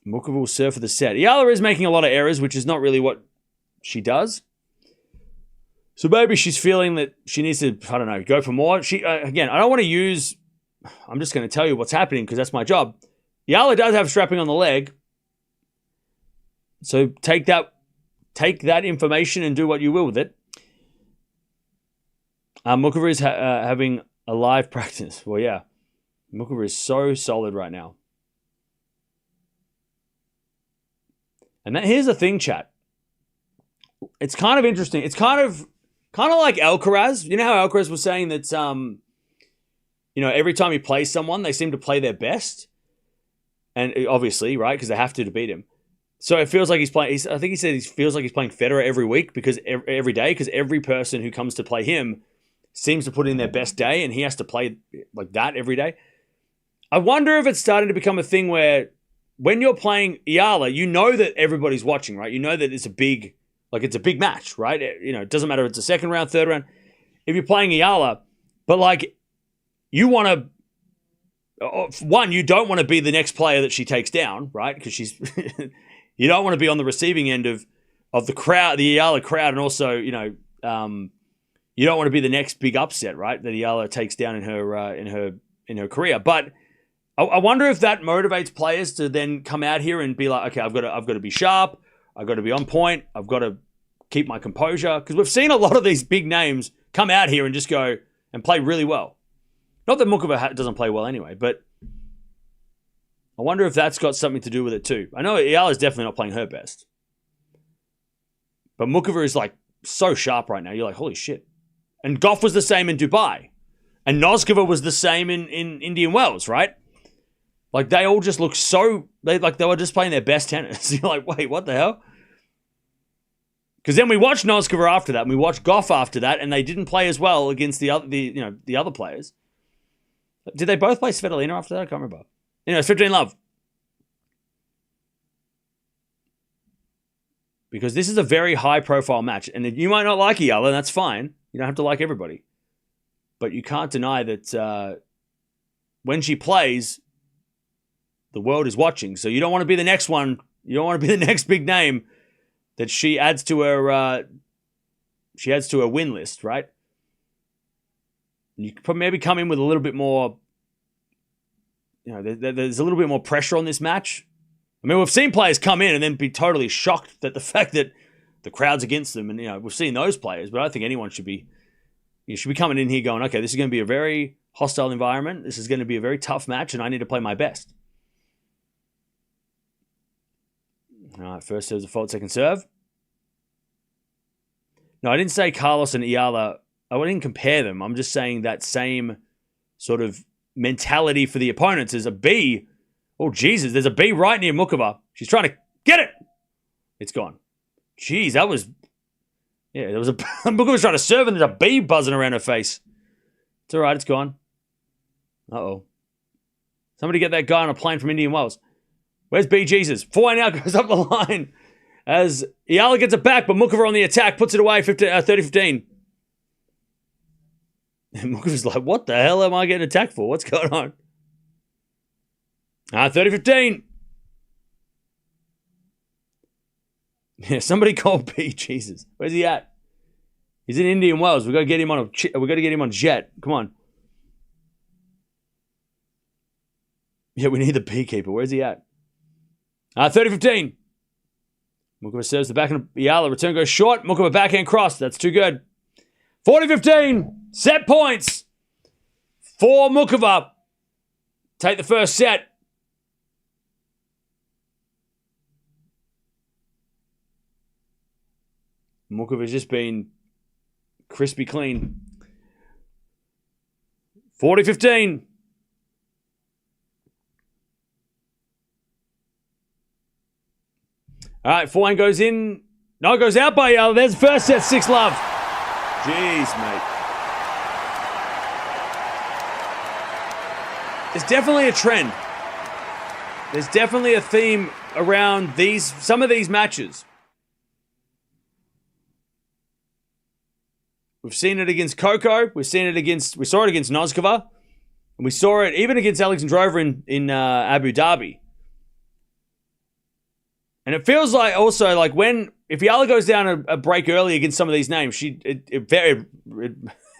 Muchova will serve for the set. Eala is making a lot of errors, which is not really what she does. So maybe she's feeling that she needs to, I don't know, go for more. Again, I don't want to use, I'm just going to tell you what's happening because that's my job. Eala does have strapping on the leg. So take that information and do what you will with it. Muchova is having a live practice. Well, yeah. Muchova is so solid right now. And here's the thing, chat. It's kind of interesting. It's kind of like Alcaraz. You know how Alcaraz was saying that every time he plays someone, they seem to play their best. And obviously, right, because they have to beat him. So it feels like he's playing. I think he said he feels like he's playing Federer every week because every day, because every person who comes to play him seems to put in their best day, and he has to play like that every day. I wonder if it's starting to become a thing where when you're playing Eala, you know that everybody's watching, right? You know that it's a big match, right? It doesn't matter if it's a second round, third round. If you're playing Eala, but like you want to. One, you don't want to be the next player that she takes down, right? Because she's, you don't want to be on the receiving end of the crowd, the Eala crowd, and also, you don't want to be the next big upset, right? That Eala takes down in her career. But I wonder if that motivates players to then come out here and be like, okay, I've got to be sharp, I've got to be on point, I've got to keep my composure, because we've seen a lot of these big names come out here and just go and play really well. Not that Muchova doesn't play well anyway, but I wonder if that's got something to do with it too. I know Eala's definitely not playing her best. But Muchova is like so sharp right now. You're like, holy shit. And Gauff was the same in Dubai. And Noskova was the same in Indian Wells, right? Like they all just look they were just playing their best tennis. You're like, wait, what the hell? Because then we watched Noskova after that, and we watched Gauff after that, and they didn't play as well against the other players. Did they both play Svitolina after that? I can't remember. It's 15 love. Because this is a very high-profile match. And you might not like Eala, and that's fine. You don't have to like everybody. But you can't deny that when she plays, the world is watching. So you don't want to be the next one. You don't want to be the next big name that she adds to her win list, right? You could maybe come in with a little bit more, there's a little bit more pressure on this match. I mean, we've seen players come in and then be totally shocked at the fact that the crowd's against them. And, we've seen those players, but I think anyone should be coming in here going, okay, this is going to be a very hostile environment. This is going to be a very tough match, and I need to play my best. All right, first serve's a fault, second serve. No, I didn't say Carlos and Eala. I didn't compare them. I'm just saying that same sort of mentality for the opponents is a B. Oh, Jesus, there's a B right near Muchova. She's trying to get it. It's gone. Jeez, that was... Yeah, there was a... Muchova's trying to serve and there's a bee buzzing around her face. It's all right, it's gone. Uh-oh. Somebody get that guy on a plane from Indian Wells. Where's B Jesus? 4 now goes up the line as Eala gets it back, but Muchova on the attack, puts it away 30-15. And Muchova's like, what the hell am I getting attacked for? What's going on? 30-15. Yeah, somebody call B Jesus. Where's he at? He's in Indian Wells. We got to get him on jet. Come on. Yeah, we need the beekeeper. Where's he at? 30-15. Muchova serves the backhand. Eala. Return goes short. Muchova backhand cross. That's too good. 40-15. Set points for Muchova. Take the first set. Muchova's just been crispy clean. 40-15. All right, forehand goes in. No, it goes out by Eala. There's the first set, 6-love. Jeez, mate. There's definitely a trend. There's definitely a theme around some of these matches. We've seen it against Coco. We saw it against Noskova. And we saw it even against Alexandra Eala in Abu Dhabi. And it feels like also like if Eala goes down a break early against some of these names, it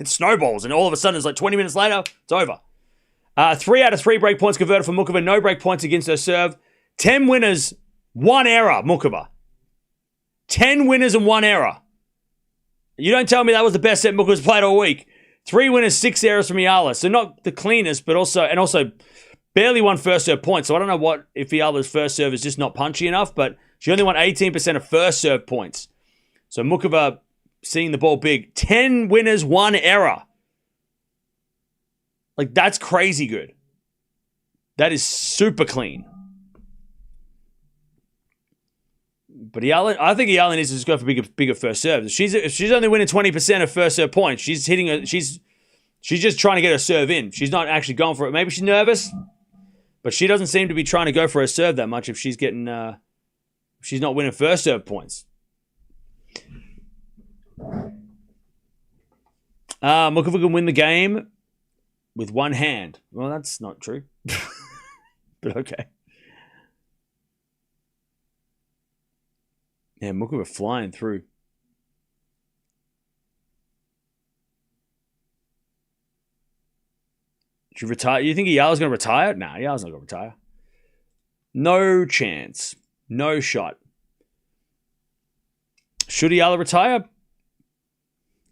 snowballs, and all of a sudden it's like 20 minutes later, it's over. 3 out of 3 break points converted for Muchova. No break points against her serve. 10 winners, 1 error, Muchova. 10 winners and 1 error. You don't tell me that was the best set Muchova's played all week. 3 winners, 6 errors from Eala. So not the cleanest, but also barely won first serve points. So I don't know if Eala's first serve is just not punchy enough, but she only won 18% of first serve points. So Muchova seeing the ball big. 10 winners, 1 error. Like, that's crazy good. That is super clean. But Eala, I think Eala needs to just go for bigger first serves. If she's only winning 20% of first serve points, she's just trying to get her serve in. She's not actually going for it. Maybe she's nervous, but she doesn't seem to be trying to go for her serve that much if she's getting she's not winning first serve points. Muchova can win the game with one hand. Well, that's not true. But okay. Yeah, Muchova flying through. Should retire? You think Eala's going to retire? Nah, Eala's not going to retire. No chance. No shot. Should Eala retire?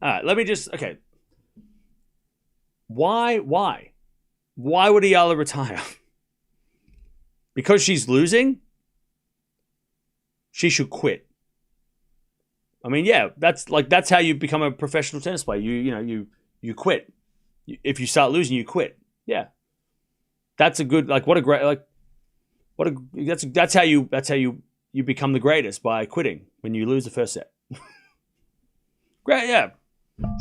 All right, let me just... Okay. Why? Why would Eala retire? Because she's losing? She should quit. I mean, yeah, that's how you become a professional tennis player. You quit. If you start losing, you quit. Yeah. That's a good, that's how you become the greatest, by quitting when you lose the first set. Great, yeah.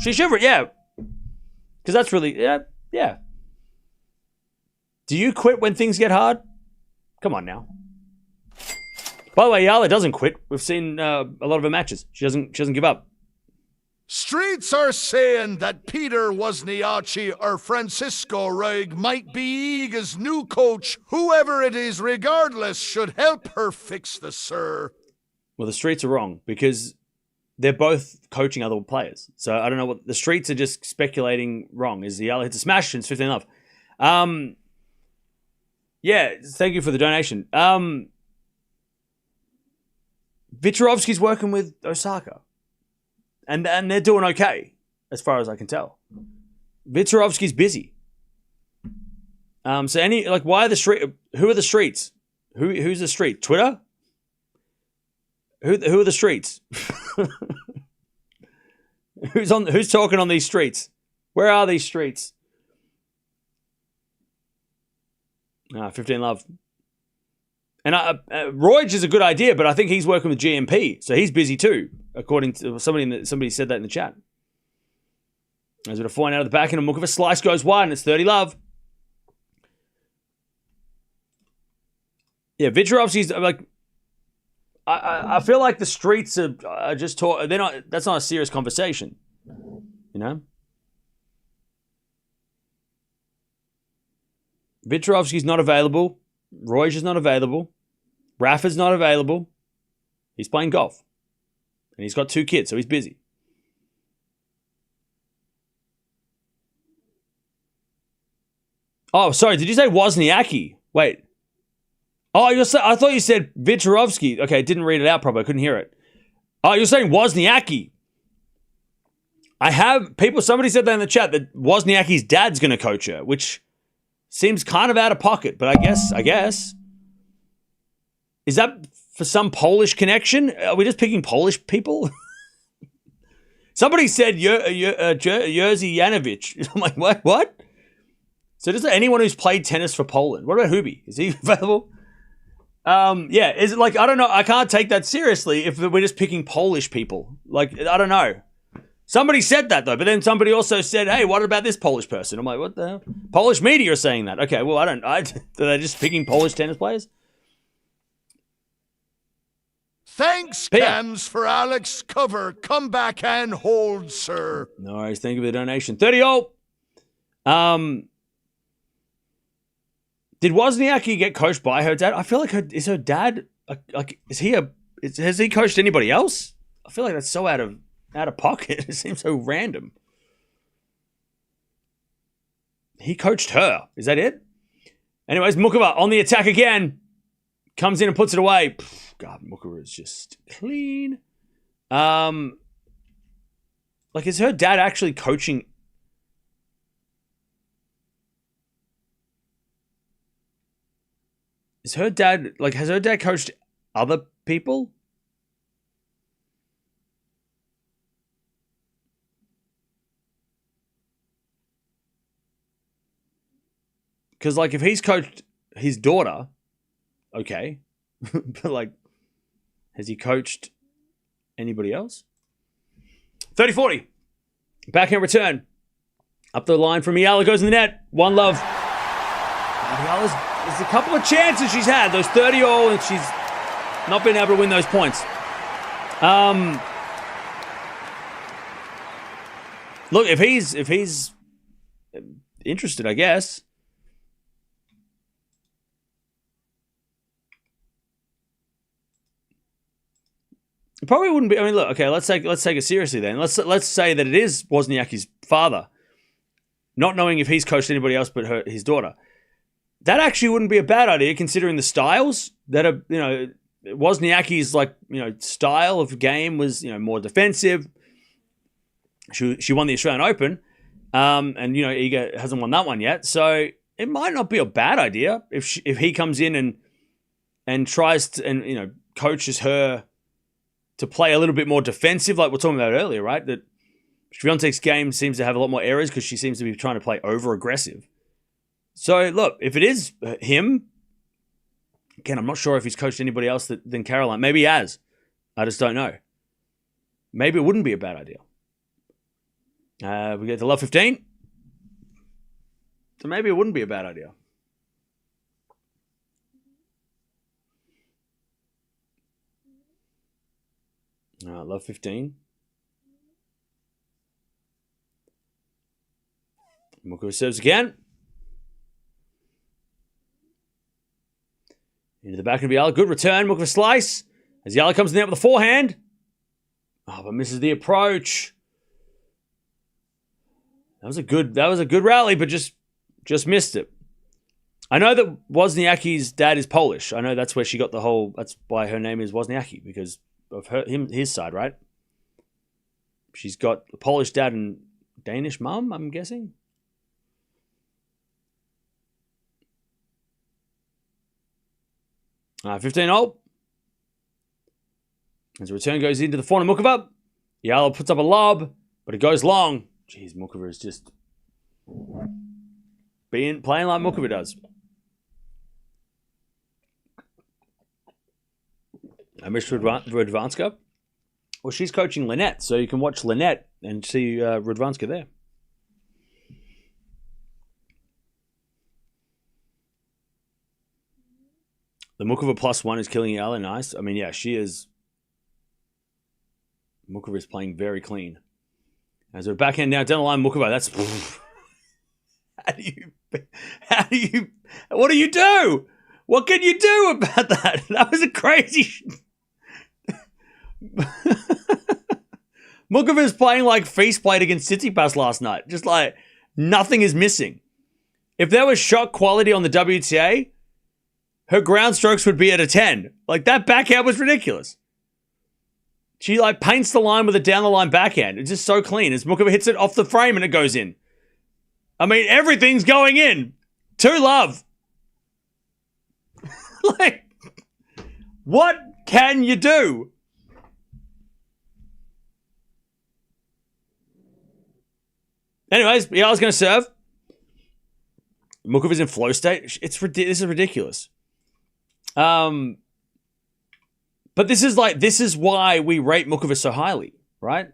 She should, yeah. Because that's really, yeah. Do you quit when things get hard? Come on now. By the way, Eala doesn't quit. We've seen a lot of her matches. She doesn't give up. Streets are saying that Peter Wozniacki or Francisco Reig might be Iga's new coach. Whoever it is, regardless, should help her fix the sir. Well, the streets are wrong because they're both coaching other players. So I don't know what the streets are just speculating wrong. Is Eala hits a smash and it's 15 love. Yeah, thank you for the donation. Vicharovsky's working with Osaka. And they're doing okay, as far as I can tell. Vicharovsky's busy. So why are the street? Who are the streets? Who's the street? Twitter? Who are the streets? Who's talking on these streets? Where are these streets? 15 love. And Roig is a good idea, but I think he's working with GMP, so he's busy too, according to somebody said that in the chat. There's a point out of the back, and a Muchova slice goes wide, and it's 30 love. Yeah, Vicharovsky's like. I feel like the streets are just talk. They're not. That's not a serious conversation, you know. Vicharovsky's not available. Roig is not available. Rafa's not available. He's playing golf. And he's got 2 kids, so he's busy. Oh, sorry. Did you say Wozniacki? Wait. Oh, I thought you said Vicharovsky. Okay, I didn't read it out properly. I couldn't hear it. Oh, you're saying Wozniacki. Somebody said that in the chat, that Wozniacki's dad's going to coach her, which seems kind of out of pocket, but I guess. Is that for some Polish connection? Are we just picking Polish people? Somebody said Jerzy Janowicz. I'm like, what? So just anyone who's played tennis for Poland. What about Hubi? Is he available? Yeah, is it like, I don't know. I can't take that seriously if we're just picking Polish people. Like, I don't know. Somebody said that though, but then somebody also said, hey, what about this Polish person? I'm like, what the hell? Polish media are saying that. Okay, well, they're just picking Polish tennis players? Thanks, Cams, for Alex cover. Come back and hold, sir. No worries. Thank you for the donation. 30-0. Did Wozniacki get coached by her dad? I feel like is her dad has he coached anybody else? I feel like that's so out of pocket. It seems so random. He coached her. Is that it? Anyways, Muchova on the attack again. Comes in and puts it away. God, Muchova is just clean. Is her dad actually coaching? Has her dad coached other people? Because, like, if he's coached his daughter, okay. But, like, has he coached anybody else? 30-40. Backhand return. Up the line from Eala, goes in the net. 1-love. There's a couple of chances she's had. Those 30-all, and she's not been able to win those points. Look, if he's interested, I guess. It probably wouldn't be. I mean, look. Okay, let's take it seriously then. Let's say that it is Wozniacki's father, not knowing if he's coached anybody else but his daughter. That actually wouldn't be a bad idea, considering the styles that are. Wozniacki's style of game was more defensive. She won the Australian Open, and Iga hasn't won that one yet. So it might not be a bad idea if he comes in and tries to coaches her to play a little bit more defensive, like we're talking about earlier, right? That Swiatek's game seems to have a lot more errors because she seems to be trying to play over-aggressive. So, look, if it is him, again, I'm not sure if he's coached anybody else than Caroline. Maybe he has. I just don't know. Maybe it wouldn't be a bad idea. We get to love 15. So maybe it wouldn't be a bad idea. Love 15. Muchova serves again. Into the back of Eala. Good return. Muchova slice. As Eala comes in there with the forehand. Oh, but misses the approach. That was a good rally, but just missed it. I know that Wozniacki's dad is Polish. I know that's where she got that's why her name is Wozniacki, because of his side, right? She's got a Polish dad and Danish mom, I'm guessing. Uh, 15-0. As the return goes into the forehand of Muchova. Eala puts up a lob, but it goes long. Jeez, Muchova is just playing like Muchova does. I missed Radwanska. Well, she's coaching Lynette, so you can watch Lynette and see Radwanska there. The Muchova +1 is killing Eala. Nice. I mean, yeah, she is. Muchova is playing very clean. As we're backhand now down the line, Muchova. That's. What do you do? What can you do about that? That was a crazy. Muchova is playing like Feast played against Tsitsipas last night. Just like nothing is missing. If there was shot quality on the WTA, her ground strokes would be at a 10. Like, that backhand was ridiculous. She paints the line with a down the line backhand. It's just so clean. As Muchova hits it off the frame and it goes in. I mean, everything's going in. 2-love. What can you do? Anyways, Eala's going to serve. Muchova's in flow state. This is ridiculous. But this is why we rate Muchova so highly, right?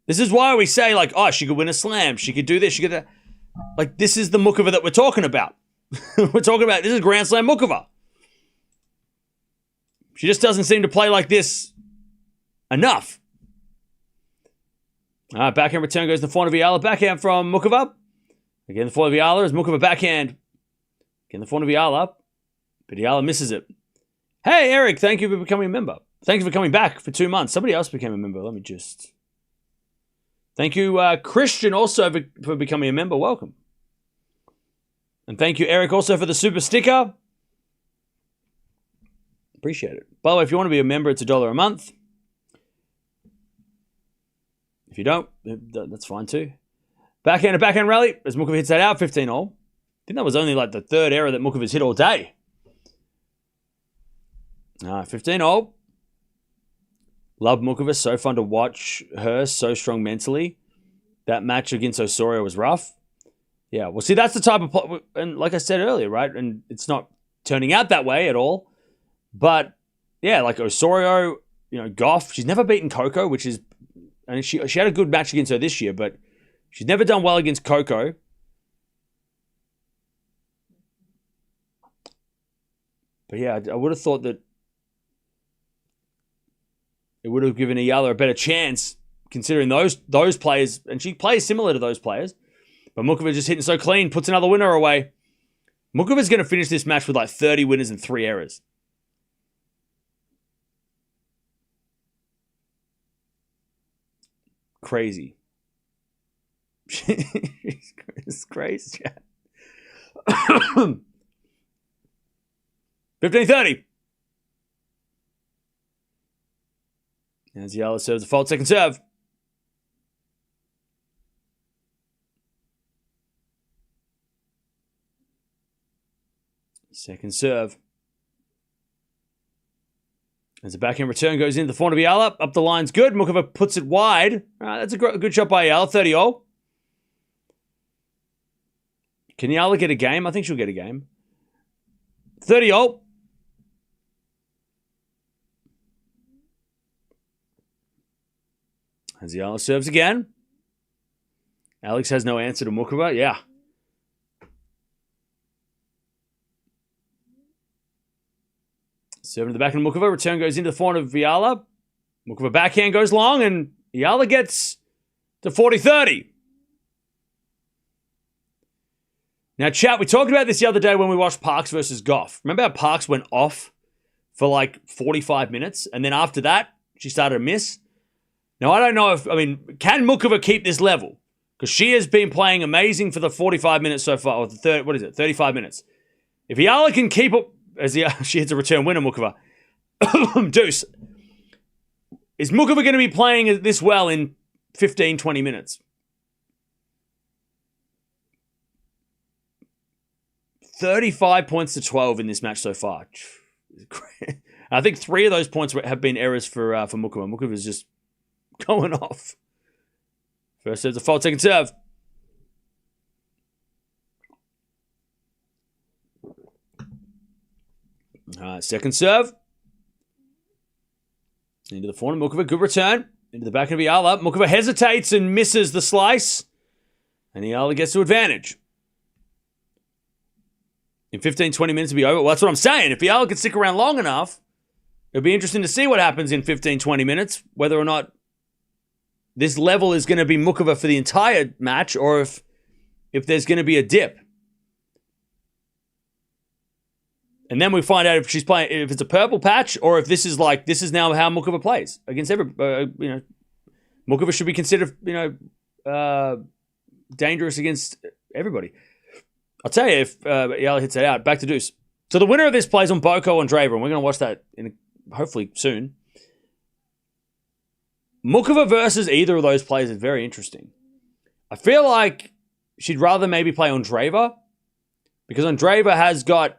This is why we say, she could win a slam. She could do this. She could. This is the Muchova that we're talking about. We're talking about, this is Grand Slam Muchova. She just doesn't seem to play like this enough. Backhand return goes to the forehand of Eala. Backhand from Muchova. Again, the forehand of Eala is Muchova backhand. Again, the forehand of Eala. But Eala misses it. Hey, Eric, thank you for becoming a member. Thank you for coming back for 2 months. Somebody else became a member. Let me just... Thank you, Christian, also for becoming a member. Welcome. And thank you, Eric, also for the super sticker. Appreciate it. By the way, if you want to be a member, it's $1 a month. If you don't, that's fine too. Backhand rally as Muchova hits that out, 15-all. I think that was only the third error that Muchova's hit all day. 15-all. Love Muchova. So fun to watch her. So strong mentally. That match against Osorio was rough. Yeah, well, see, that's the type of... And like I said earlier, right? And it's not turning out that way at all. But, yeah, like Osorio, Gauff, she's never beaten Coco, which is... And she had a good match against her this year, but she's never done well against Coco. But, yeah, I would have thought that it would have given Eala a better chance, considering those players... And she plays similar to those players. But Muchova just hitting so clean, puts another winner away. Muchova's going to finish this match with like 30 winners and 3 errors. Crazy. It's crazy, chat. 15-30. As Eala serves a fault second serve. Second serve. As the backhand return goes into the forehand of Eala. Up the line's good. Muchova puts it wide. All right, that's a good shot by Eala. 30-all. Can Eala get a game? I think she'll get a game. 30-all. As Eala serves again. Alex has no answer to Muchova. Yeah. Serving to the back of Muchova. Return goes into the forehand of Eala. Muchova backhand goes long, and Eala gets to 40-30. Now, chat, we talked about this the other day when we watched Parks versus Gauff. Remember how Parks went off for like 45 minutes, and then after that, she started to miss? Now, I don't know if... can Muchova keep this level? Because she has been playing amazing for the 45 minutes so far, or the 35 minutes. If Eala can keep up... As she hits a return winner, Muchova. Deuce. Is Muchova going to be playing this well in 15, 20 minutes? 35 points to 12 in this match so far. I think 3 of those points have been errors for Muchova. Muchova's just going off. First serve's a fault, second serve. Second serve. Into the forehand. Muchova, good return. Into the back of Eala. Muchova hesitates and misses the slice. And Eala gets to advantage. In 15, 20 minutes to be over. Well, that's what I'm saying. If Eala can stick around long enough, it'll be interesting to see what happens in 15, 20 minutes. Whether or not this level is going to be Muchova for the entire match, or if there's going to be a dip. And then we find out if she's playing, if it's a purple patch, or if this is now how Muchova plays against Muchova should be considered, dangerous against everybody. I'll tell you if Eala hits it out. Back to deuce. So the winner of this plays on Boko and Andreeva, and we're going to watch that hopefully soon. Muchova versus either of those players is very interesting. I feel like she'd rather maybe play on Andreeva, because Andreeva has got...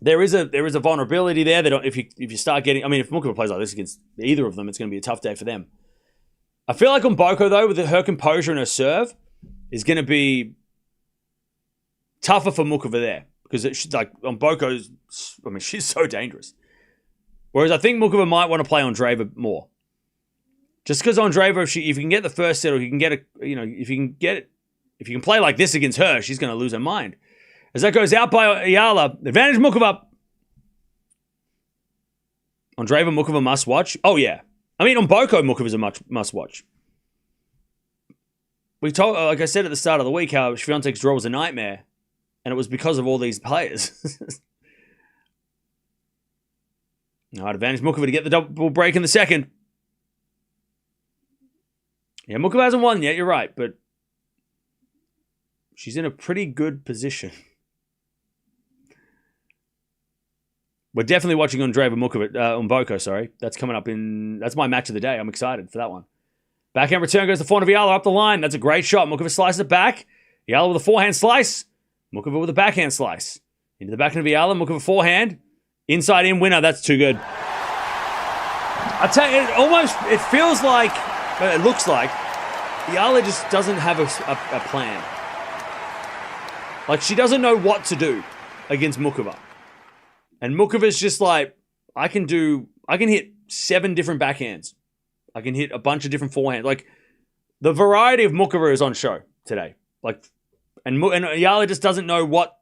There is a vulnerability there. They don't if you start getting... if Muchova plays like this against either of them, it's going to be a tough day for them. I feel like on Boko, though, with her composure and her serve, is going to be tougher for Muchova there. Because she's like, on Boko's... she's so dangerous. Whereas I think Muchova might want to play on Andreeva more. Just because on Andreeva, if you can get the first set, or you can get if you can play like this against her, she's going to lose her mind. As that goes out by Eala, advantage Muchova. Andreeva, Muchova must watch. Oh, yeah. On Boko, Muchova's a must watch. We told, like I said at the start of the week, how Swiatek's draw was a nightmare, and it was because of all these players. All right, advantage Muchova to get the double break in the second. Yeah, Muchova hasn't won yet, you're right, but she's in a pretty good position. We're definitely watching Andreeva Muchova, on Boko, sorry. That's coming up that's my match of the day. I'm excited for that one. Backhand return goes to forehand of Eala up the line. That's a great shot. Muchova slices it back. Eala with a forehand slice. Muchova with a backhand slice. Into the backhand of Eala. Muchova forehand. Inside in winner. That's too good. I tell you, it feels like, it looks like, Eala just doesn't have a plan. Like, she doesn't know what to do against Muchova. And Muchova's just like, I can hit 7 different backhands. I can hit a bunch of different forehands. Like, the variety of Muchova is on show today. Like, and Eala just doesn't know what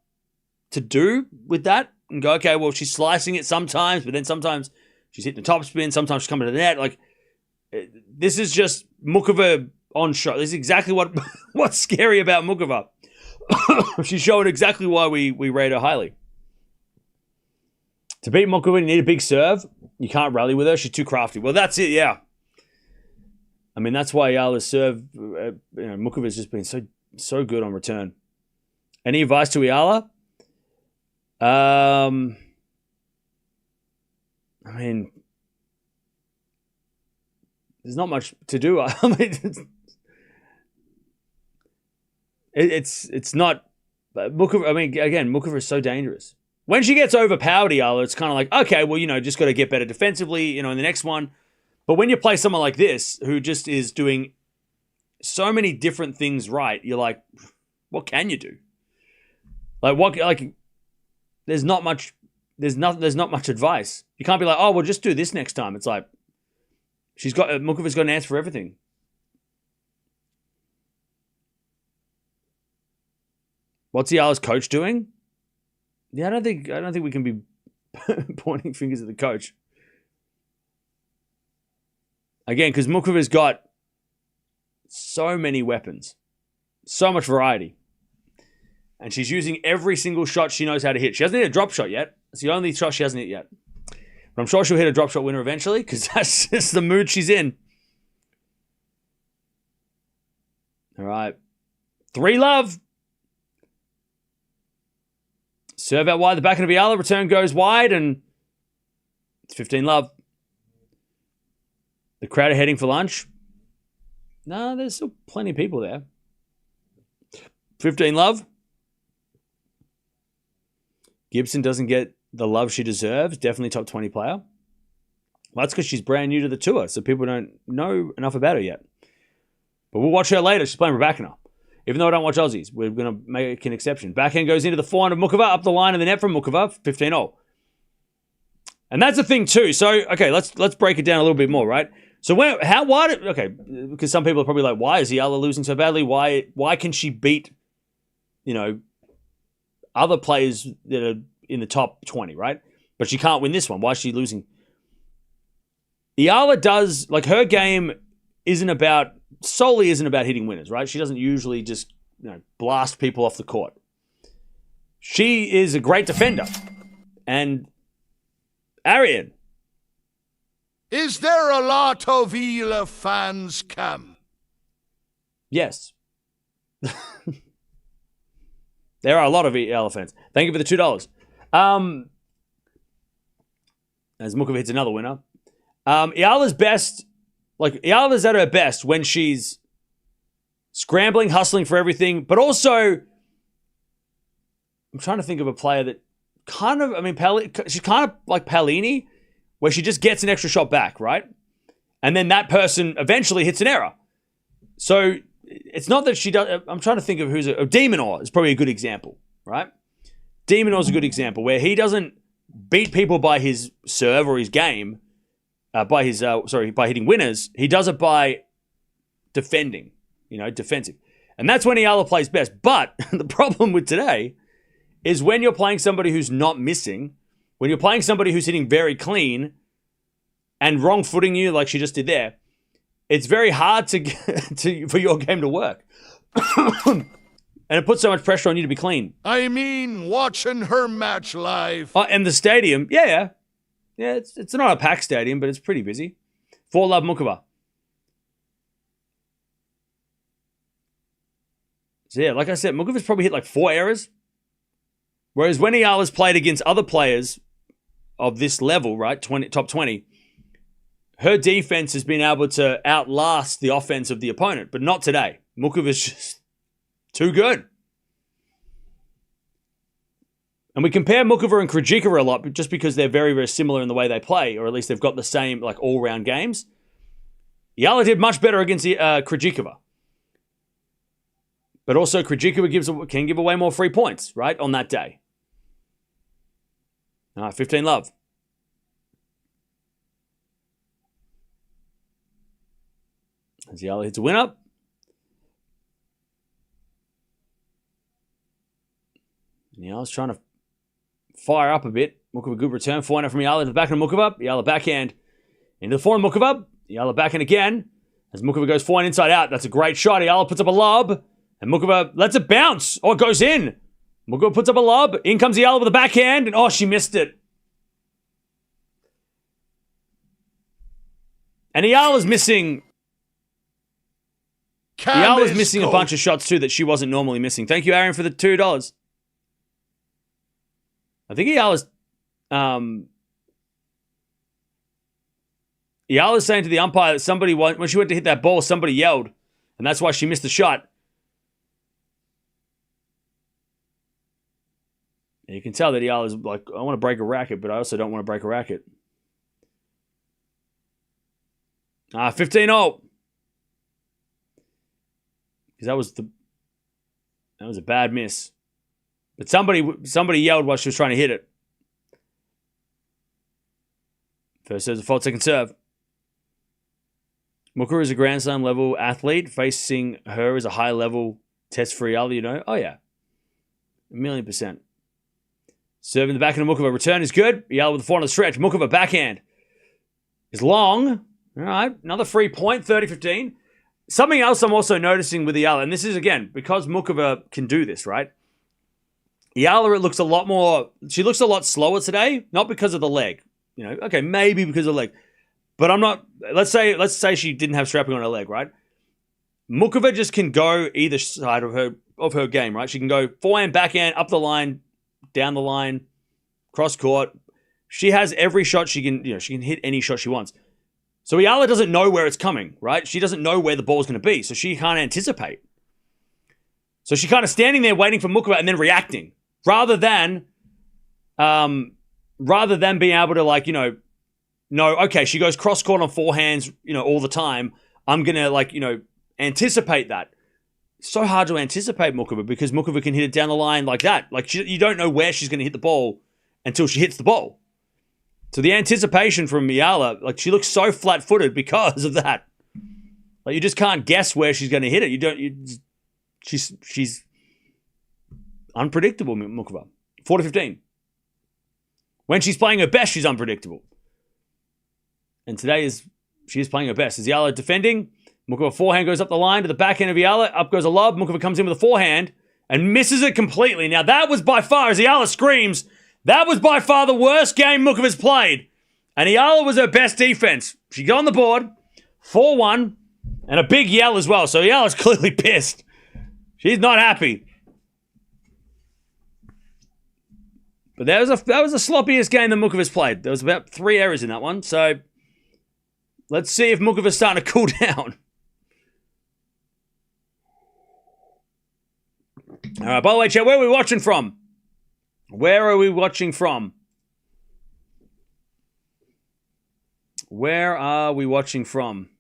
to do with that. And go, okay, well, she's slicing it sometimes, but then sometimes she's hitting the topspin. Sometimes she's coming to the net. Like, this is just Muchova on show. This is exactly what's scary about Muchova. She's showing exactly why we rate her highly. To beat Muchova, you need a big serve. You can't rally with her. She's too crafty. Well, that's it, yeah. I mean, that's why Eala's serve, Muchova's just been so good on return. Any advice to Eala? I mean, there's not much to do. I mean, it's not. Muchova, I mean, again, Muchova is so dangerous. When she gets overpowered, Eala, it's kind of like, okay, well, just got to get better defensively, in the next one. But when you play someone like this, who just is doing so many different things right, you're like, what can you do? There's not much advice. You can't be like, oh, well, just do this next time. It's like, Muchova's got an answer for everything. What's Eala's coach doing? Yeah, I don't think we can be pointing fingers at the coach. Again, because Muchova's got so many weapons, so much variety. And she's using every single shot she knows how to hit. She hasn't hit a drop shot yet. It's the only shot she hasn't hit yet. But I'm sure she'll hit a drop shot winner eventually, because that's just the mood she's in. All right. 3-love. Serve out wide, the back of Eala, return goes wide, and it's 15-love. The crowd are heading for lunch. No, there's still plenty of people there. 15-love. Gibson doesn't get the love she deserves. Definitely top 20 player. Well, that's because she's brand new to the tour, so people don't know enough about her yet. But we'll watch her later. She's playing Raducanu. Even though I don't watch Aussies, we're going to make an exception. Backhand goes into the forehand of Muchova, up the line of the net from Muchova, 15-0. And that's the thing too. So, okay, let's break it down a little bit more, right? So because some people are probably like, why is Eala losing so badly? Why can she beat, other players that are in the top 20, right? But she can't win this one. Why is she losing? Eala does, her game solely isn't about hitting winners, right? She doesn't usually just, blast people off the court. She is a great defender. And Arian. Is there a lot of Eala fans, Cam? Yes. There are a lot of Eala fans. Thank you for the $2. As Muchova hits another winner. Eala's best, Eala's at her best when she's scrambling, hustling for everything, but also, I'm trying to think of a player that she's kind of like Paolini, where she just gets an extra shot back, right? And then that person eventually hits an error. So it's not that she does. I'm trying to think of Demonor is probably a good example, right? Demonor's a good example where he doesn't beat people by his serve or his game, by hitting winners. He does it by defending, defensive. And that's when Eala plays best. But the problem with today is when you're playing somebody who's not missing, when you're playing somebody who's hitting very clean and wrong footing you like she just did there, it's very hard for your game to work. And it puts so much pressure on you to be clean. I mean, watching her match live. And the stadium, yeah. Yeah, it's not a packed stadium, but it's pretty busy. 4-love Muchova. So yeah, like I said, Muchova's probably hit 4 errors. Whereas when Eala's played against other players of this level, right, top 20, her defense has been able to outlast the offense of the opponent, but not today. Muchova's just too good. And we compare Muchova and Krejcikova a lot just because they're very, very similar in the way they play, or at least they've got the same all-round games. Eala did much better against Krejcikova. But also, Krejcikova can give away more free points, right, on that day. All right, 15 love. As Eala hits a winner. And Eala's trying to fire up a bit. Muchova, good return. Forehand from Eala to the backhand of Muchova. Eala backhand into the forehand of Muchova. Eala backhand again. As Muchova goes forehand inside out. That's a great shot. Eala puts up a lob. And Muchova lets it bounce. Oh, it goes in. Muchova puts up a lob. In comes Eala with a backhand. And oh, she missed it. And Eala's missing... Eala's missing a bunch of shots too that she wasn't normally missing. Thank you, Aaron, for the $2. I think Eala's saying to the umpire that somebody, when she went to hit that ball, somebody yelled. And that's why she missed the shot. And you can tell that Eala's like, I want to break a racket, but I also don't want to break a racket. 15-0. Because that was a bad miss. But somebody yelled while she was trying to hit it. First serve's a fault, second serve. Muchova is a Grand Slam level athlete. Facing her is a high level test for Eala, you know? Oh, yeah. 1,000,000%. Serving the backhand of Muchova. Return is good. Eala with the forehand on the stretch. Muchova backhand is long. All right. Another free point. 30-15. Something else I'm also noticing with Eala, and this is, again, because Muchova can do this, right? Eala looks a lot more... She looks a lot slower today, not because of the leg. You know, okay, maybe because of the leg. But I'm not... Let's say she didn't have strapping on her leg, right? Muchova just can go either side of her game, right? She can go forehand, backhand, up the line, down the line, cross court. She has every shot she can... You know, she can hit any shot she wants. So Eala doesn't know where it's coming, right? She doesn't know where the ball's going to be, so she can't anticipate. So she's kind of standing there waiting for Muchova and then reacting, rather than being able to, like, you know, okay, she goes cross court on forehands, you know, all the time. I'm gonna, like, you know, anticipate that. It's so hard to anticipate Muchova because Muchova can hit it down the line like that. Like, you don't know where she's going to hit the ball until she hits the ball. So the anticipation from Eala, like, she looks so flat-footed because of that. Like, you just can't guess where she's going to hit it. She's unpredictable, Muchova. 40-15. When she's playing her best, she's unpredictable. And today she is playing her best. Is Eala defending? Muchova forehand goes up the line to the backhand of Eala. Up goes a lob. Muchova comes in with a forehand and misses it completely. Now, that was by far, as Eala screams, that was by far the worst game Muchova's played. And Eala was her best defense. She got on the board, 4-1, and a big yell as well. So Eala's clearly pissed. She's not happy. But that was the sloppiest game that Muchova's played. There was about 3 errors in that one. So let's see if Muchova's starting to cool down. All right, by the way, chat, where are we watching from? Where are we watching from? Where are we watching from?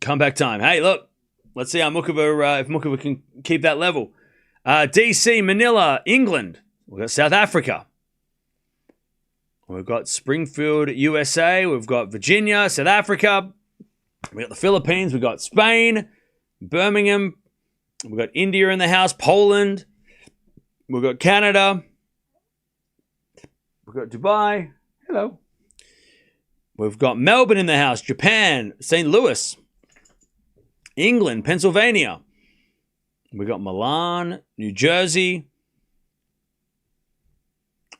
Comeback time. Hey, look. Let's see how Muchova, if Muchova can keep that level. DC, Manila, England. We've got South Africa. We've got Springfield, USA. We've got Virginia, South Africa. We've got the Philippines. We've got Spain, Birmingham. We've got India in the house, Poland. We've got Canada. We've got Dubai. Hello. We've got Melbourne in the house, Japan, St. Louis, England, Pennsylvania. We've got Milan, New Jersey,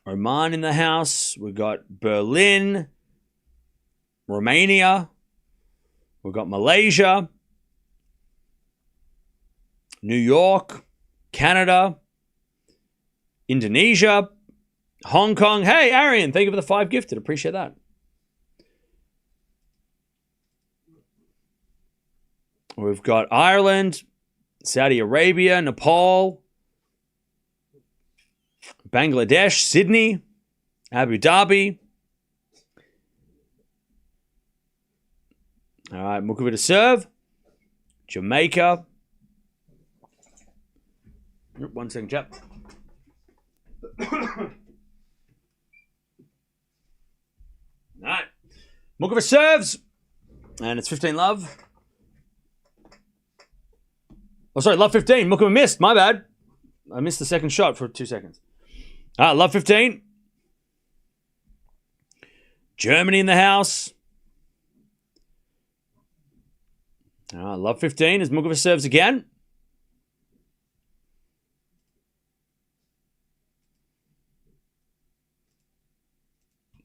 Oman in the house. We've got Berlin, Romania. We've got Malaysia, New York, Canada, Indonesia, Hong Kong. Hey, Arian, thank you for the 5 gifted. Appreciate that. We've got Ireland, Saudi Arabia, Nepal, Bangladesh, Sydney, Abu Dhabi. All right, Muchova to serve. Jamaica. 1 second, chap. All right. Muchova serves. And it's 15 love. Oh, sorry, love 15. Muchova missed. My bad. I missed the second shot for 2 seconds. All right, love 15. Germany in the house. All right, love 15 as Muchova serves again.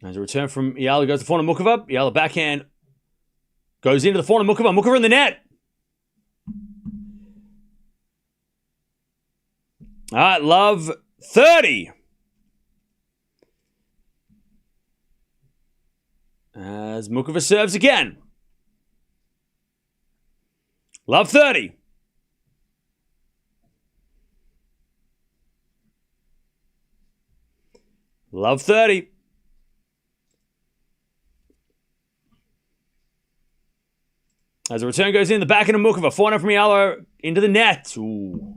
As a return from Eala goes to the forehand of Muchova. Eala backhand goes into the forehand of Muchova. Muchova in the net. All right, love 30. As Muchova serves again. Love 30. Love 30. As a return goes in, the backhand of Muchova. Forehand from Eala into the net. Ooh.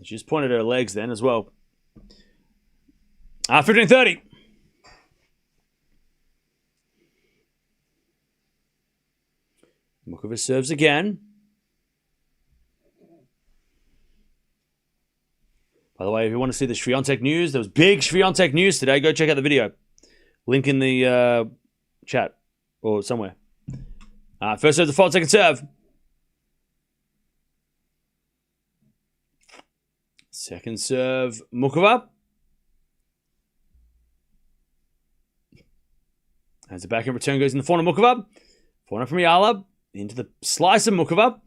She just pointed her legs then as well. 15-30. Muchova serves again. By the way, if you want to see the Swiatek news, there was big Swiatek news today. Go check out the video. Link in the chat or somewhere. First serve, the fault, second serve. Second serve, Muchova. As the backhand return goes in the forehand of Muchova. Forehand from Eala. Into the slice of Muchova.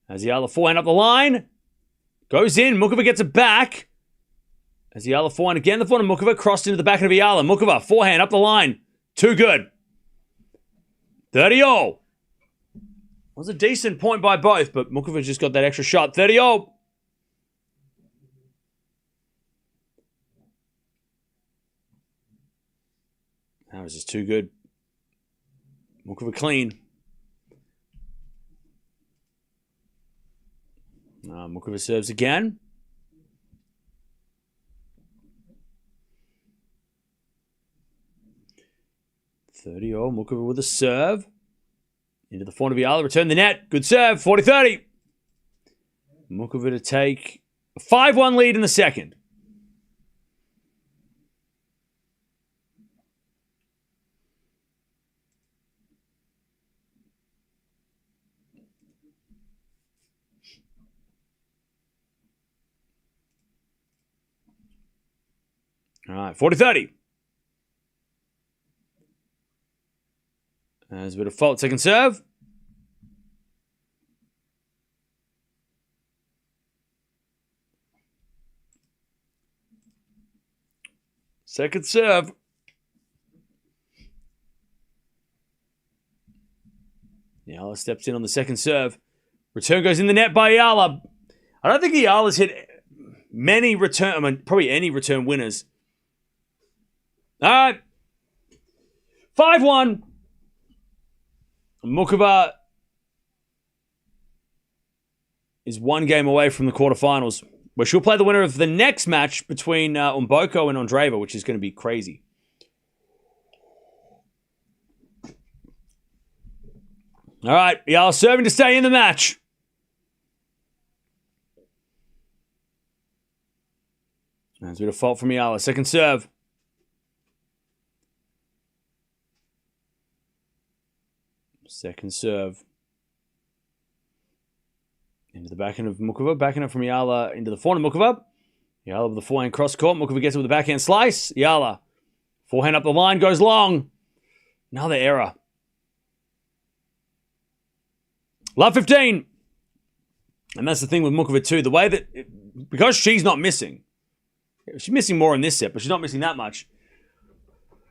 As Eala forehand up the line. Goes in. Muchova gets it back. As Eala forehand again. The forehand of Muchova. Crossed into the backhand of Eala. Muchova forehand up the line. Too good. 30-all. Was a decent point by both, but Muchova just got that extra shot. 30-all. That was just too good. Muchova clean. Muchova serves again. 30-all. Muchova with a serve. Into the forehand of Eala. Return the net. Good serve. 40-30. Muchova to take a 5-1 lead in the second. All right, 40-30. There's a bit of fault. Second serve. Second serve. Eala steps in on the second serve. Return goes in the net by Eala. I don't think Eala's hit many return, probably any return winners. All right. 5-1. Muchova is one game away from the quarterfinals, where she'll play the winner of the next match between Mboko and Andreeva, which is going to be crazy. All right, Eala serving to stay in the match. There's a bit of fault from Eala. Second serve. Second serve. Into the backhand of Muchova. Backhand from Eala into the forehand of Muchova. Eala with the forehand cross court. Muchova gets it with the backhand slice. Eala. Forehand up the line. Goes long. Another error. Love 15. And that's the thing with Muchova too. The way that, because she's not missing. She's missing more in this set, but she's not missing that much.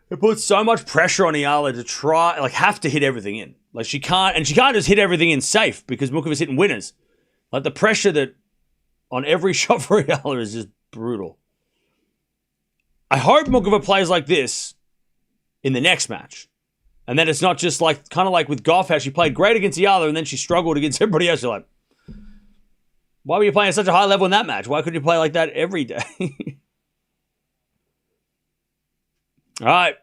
It puts so much pressure on Eala to try, have to hit everything in. She can't just hit everything in safe because Muchova's hitting winners. The pressure that on every shot for Eala is just brutal. I hope Muchova plays like this in the next match. And then it's not just like, kind of like with Gauff, how she played great against Eala and then she struggled against everybody else. You're like, why were you playing at such a high level in that match? Why couldn't you play like that every day? All right.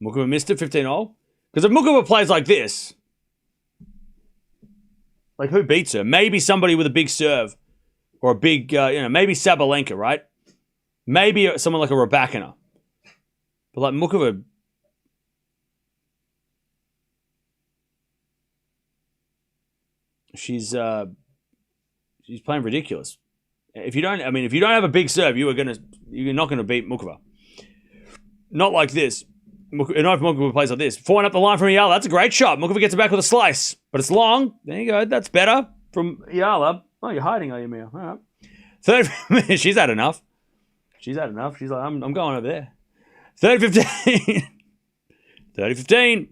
Muchova missed it, 15-0. Because if Muchova plays like this, like who beats her? Maybe somebody with a big serve or a big, maybe Sabalenka, right? Maybe someone like a Raducanu. But like Muchova, she's playing ridiculous. If you don't have a big serve, you're not gonna beat Muchova. Not like this. Not if Muchova plays like this. 4-1 up the line from Eala. That's a great shot. Muchova gets it back with a slice, but it's long. There you go. That's better from Eala. Oh, you're hiding, are you, Mia? All right. Third, she's had enough. She's like, I'm going over there. 30-15. 30-15.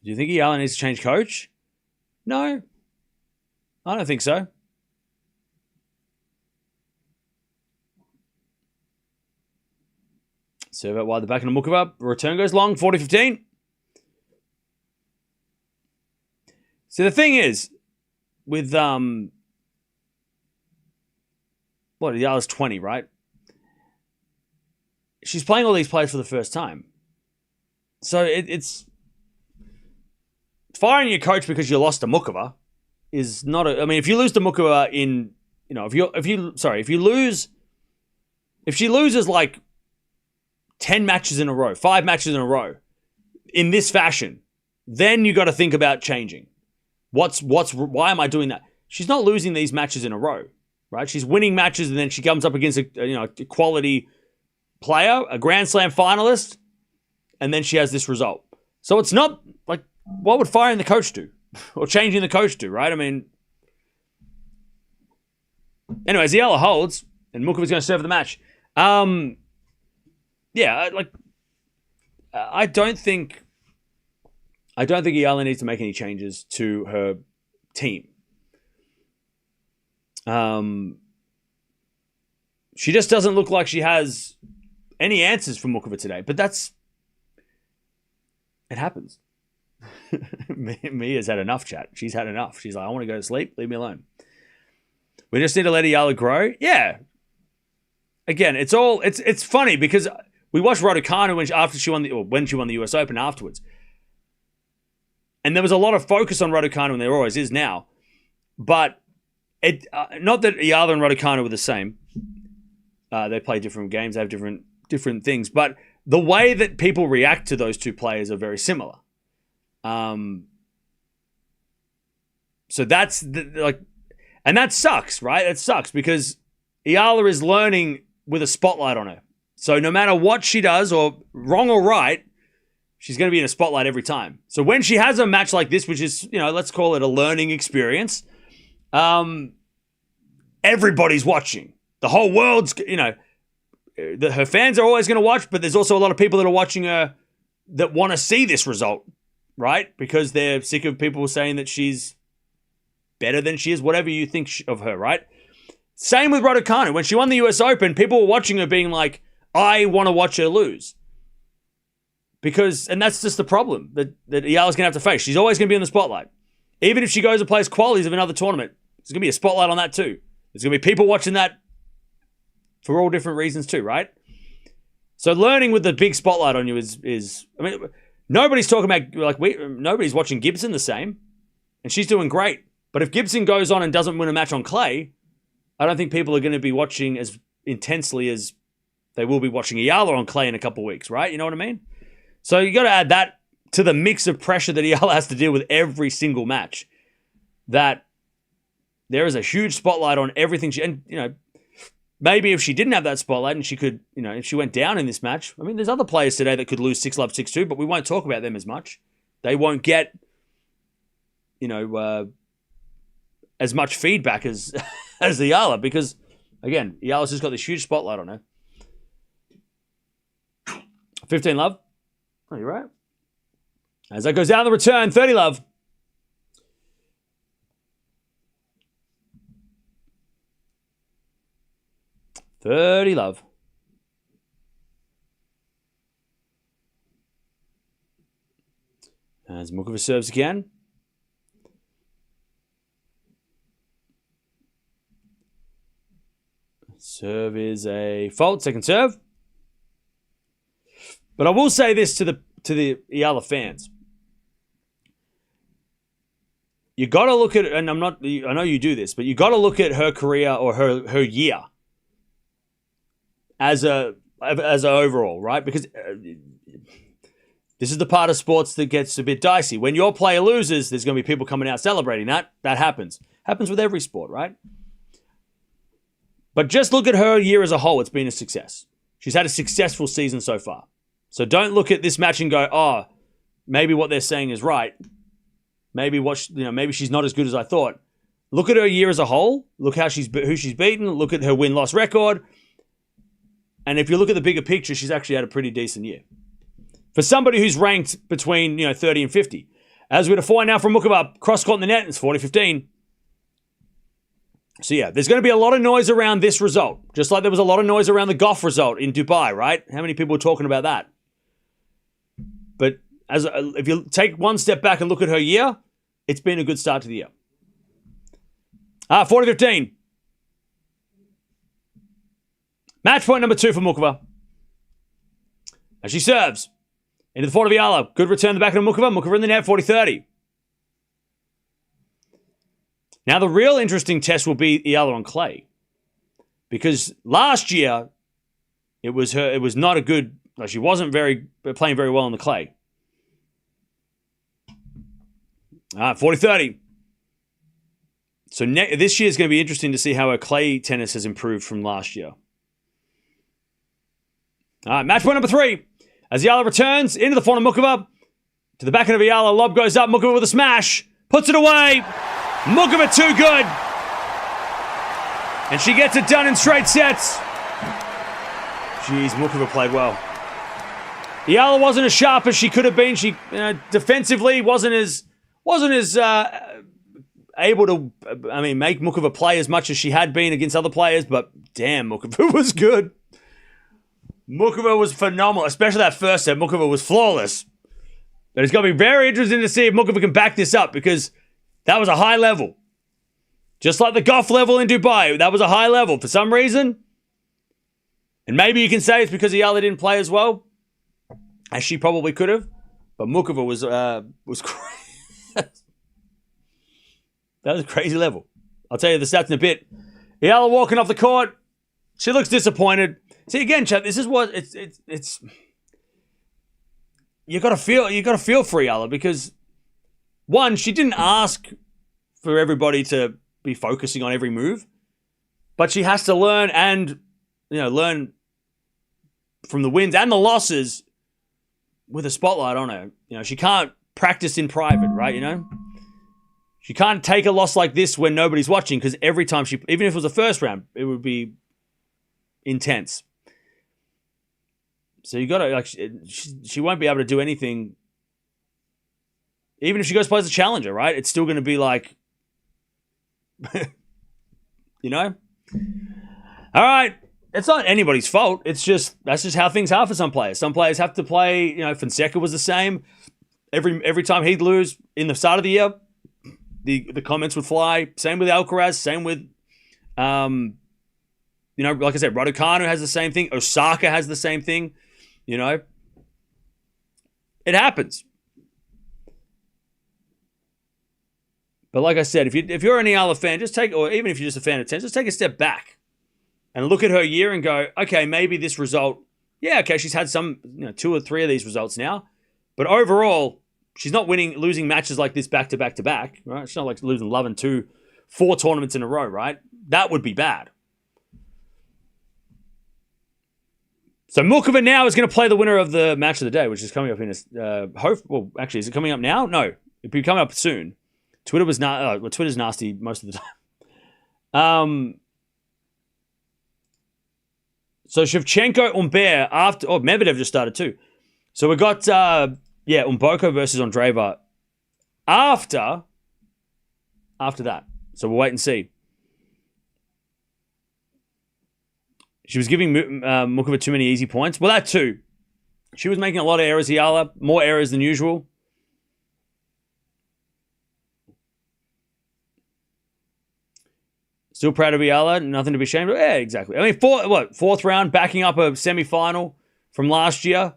Do you think Eala needs to change coach? No. I don't think so. Serve out wide the back and a Muchova. Return goes long. 40-15. So the thing is, with Eala's 20, right? She's playing all these players for the first time. So it's firing your coach because you lost to Muchova is not if you lose to Muchova if she loses like 10 matches in a row, 5 matches in a row in this fashion, then you got to think about changing. Why am I doing that? She's not losing these matches in a row, right? She's winning matches and then she comes up against a quality player, a Grand Slam finalist, and then she has this result. So it's not like, what would firing the coach do? Or changing the coach do, right? I mean, anyways, Eala holds, and Muchova's going to serve the match. I don't think Eala needs to make any changes to her team. She just doesn't look like she has any answers for Muchova today, but it happens. Mia's had enough, chat. She's had enough. She's like, I want to go to sleep. Leave me alone. We just need to let Eala grow. Yeah. Again, it's funny because we watched Raducanu when she won the US Open afterwards. And there was a lot of focus on Raducanu, and there always is now. But not that Eala and Raducanu were the same. They play different games, they have different things. But the way that people react to those two players are very similar. So that's and that sucks, right? That sucks because Eala is learning with a spotlight on her. So no matter what she does, or wrong or right, she's going to be in a spotlight every time. So when she has a match like this, which is, let's call it a learning experience, everybody's watching. The whole world's, her fans are always going to watch, but there's also a lot of people that are watching her that want to see this result, right? Because they're sick of people saying that she's better than she is, whatever you think of her, right? Same with Raducanu. When she won the US Open, people were watching her being like, I want to watch her lose. And that's just the problem that Eala's going to have to face. She's always going to be in the spotlight. Even if she goes and plays qualies of another tournament, there's going to be a spotlight on that too. There's going to be people watching that for all different reasons too, right? So learning with the big spotlight on you is nobody's talking about, nobody's watching Gibson the same, and she's doing great. But if Gibson goes on and doesn't win a match on clay, I don't think people are going to be watching as intensely as they will be watching Eala on clay in a couple of weeks, right? You know what I mean? So you got to add that to the mix of pressure that Eala has to deal with every single match. That there is a huge spotlight on everything maybe if she didn't have that spotlight and she could, if she went down in this match, there's other players today that could lose 6-love, 6-2, but we won't talk about them as much. They won't get, as much feedback as Eala because, again, Eala's just got this huge spotlight on her. 15-love. Oh, you're right. As that goes down the return, 30-love. As Muchova serves again. Serve is a fault. Second serve. But I will say this to the Eala fans. You got to look at, and I know you do this, but you got to look at her career or her year as a overall, right? Because this is the part of sports that gets a bit dicey. When your player loses, there's going to be people coming out celebrating that. That happens. Happens with every sport, right? But just look at her year as a whole. It's been a success. She's had a successful season so far. So don't look at this match and go, oh, maybe what they're saying is right. Maybe maybe she's not as good as I thought. Look at her year as a whole. Look who she's beaten. Look at her win-loss record. And if you look at the bigger picture, she's actually had a pretty decent year. For somebody who's ranked between 30 and 50. As we're to find now from Muchova, cross-court in the net, it's 40-15. So yeah, there's going to be a lot of noise around this result. Just like there was a lot of noise around the Gauff result in Dubai, right? How many people were talking about that? But if you take one step back and look at her year, it's been a good start to the year. 40-15. Match point number 2 for Muchova. As she serves. Into the forward of Eala. Good return the back of Muchova. Muchova in the net, 40-30. Now the real interesting test will be Eala on clay. Because last year, it was not a good, she wasn't playing very well on the clay. 40-30. So this year is going to be interesting to see how her clay tennis has improved from last year. All right, match point number 3. As Eala returns into the front of Muchova. To the back end of Eala, lob goes up. Muchova with a smash. Puts it away. Muchova too good. And she gets it done in straight sets. Jeez, Muchova played well. Eala wasn't as sharp as she could have been. She defensively wasn't as able to, make Muchova play as much as she had been against other players. But damn, Muchova was good. Muchova was phenomenal, especially that first set. Muchova was flawless. But it's going to be very interesting to see if Muchova can back this up because that was a high level. Just like the Gauff level in Dubai, that was a high level for some reason. And maybe you can say it's because Eala didn't play as well as she probably could have. But Muchova was crazy. That was a crazy level. I'll tell you the stats in a bit. Eala walking off the court. She looks disappointed. See again, chat. This is what it's. You got to feel for Eala because one, she didn't ask for everybody to be focusing on every move, but she has to learn and learn from the wins and the losses with a spotlight on her. She can't practice in private, right? She can't take a loss like this when nobody's watching because every time even if it was the first round, it would be intense. So you got to she won't be able to do anything. Even if she goes play as a challenger, right? It's still going to be like, All right. It's not anybody's fault. It's that's just how things are for some players. Some players have to play. Fonseca was the same. Every time he'd lose in the start of the year, the comments would fly. Same with Alcaraz. Same with, like I said, Raducanu has the same thing. Osaka has the same thing. It happens. But like I said, if you're an Eala fan, or even if you're just a fan of tennis, just take a step back and look at her year and go, okay, maybe this result, she's had some, 2 or 3 of these results now, but overall, she's not losing matches like this back to back to back, right? It's not like losing love in 4 tournaments in a row, right? That would be bad. So Muchova now is going to play the winner of the match of the day, which is coming up in is it coming up now? No, it'll be coming up soon. Twitter's nasty most of the time. So Shevchenko, Humbert, Medvedev just started too. So we got, Umboko versus Andreeva after that. So we'll wait and see. She was giving Muchova too many easy points. Well, that too. She was making a lot of errors, Eala. More errors than usual. Still proud of Eala. Nothing to be ashamed of. Yeah, exactly. I mean, fourth round, backing up a semi-final from last year.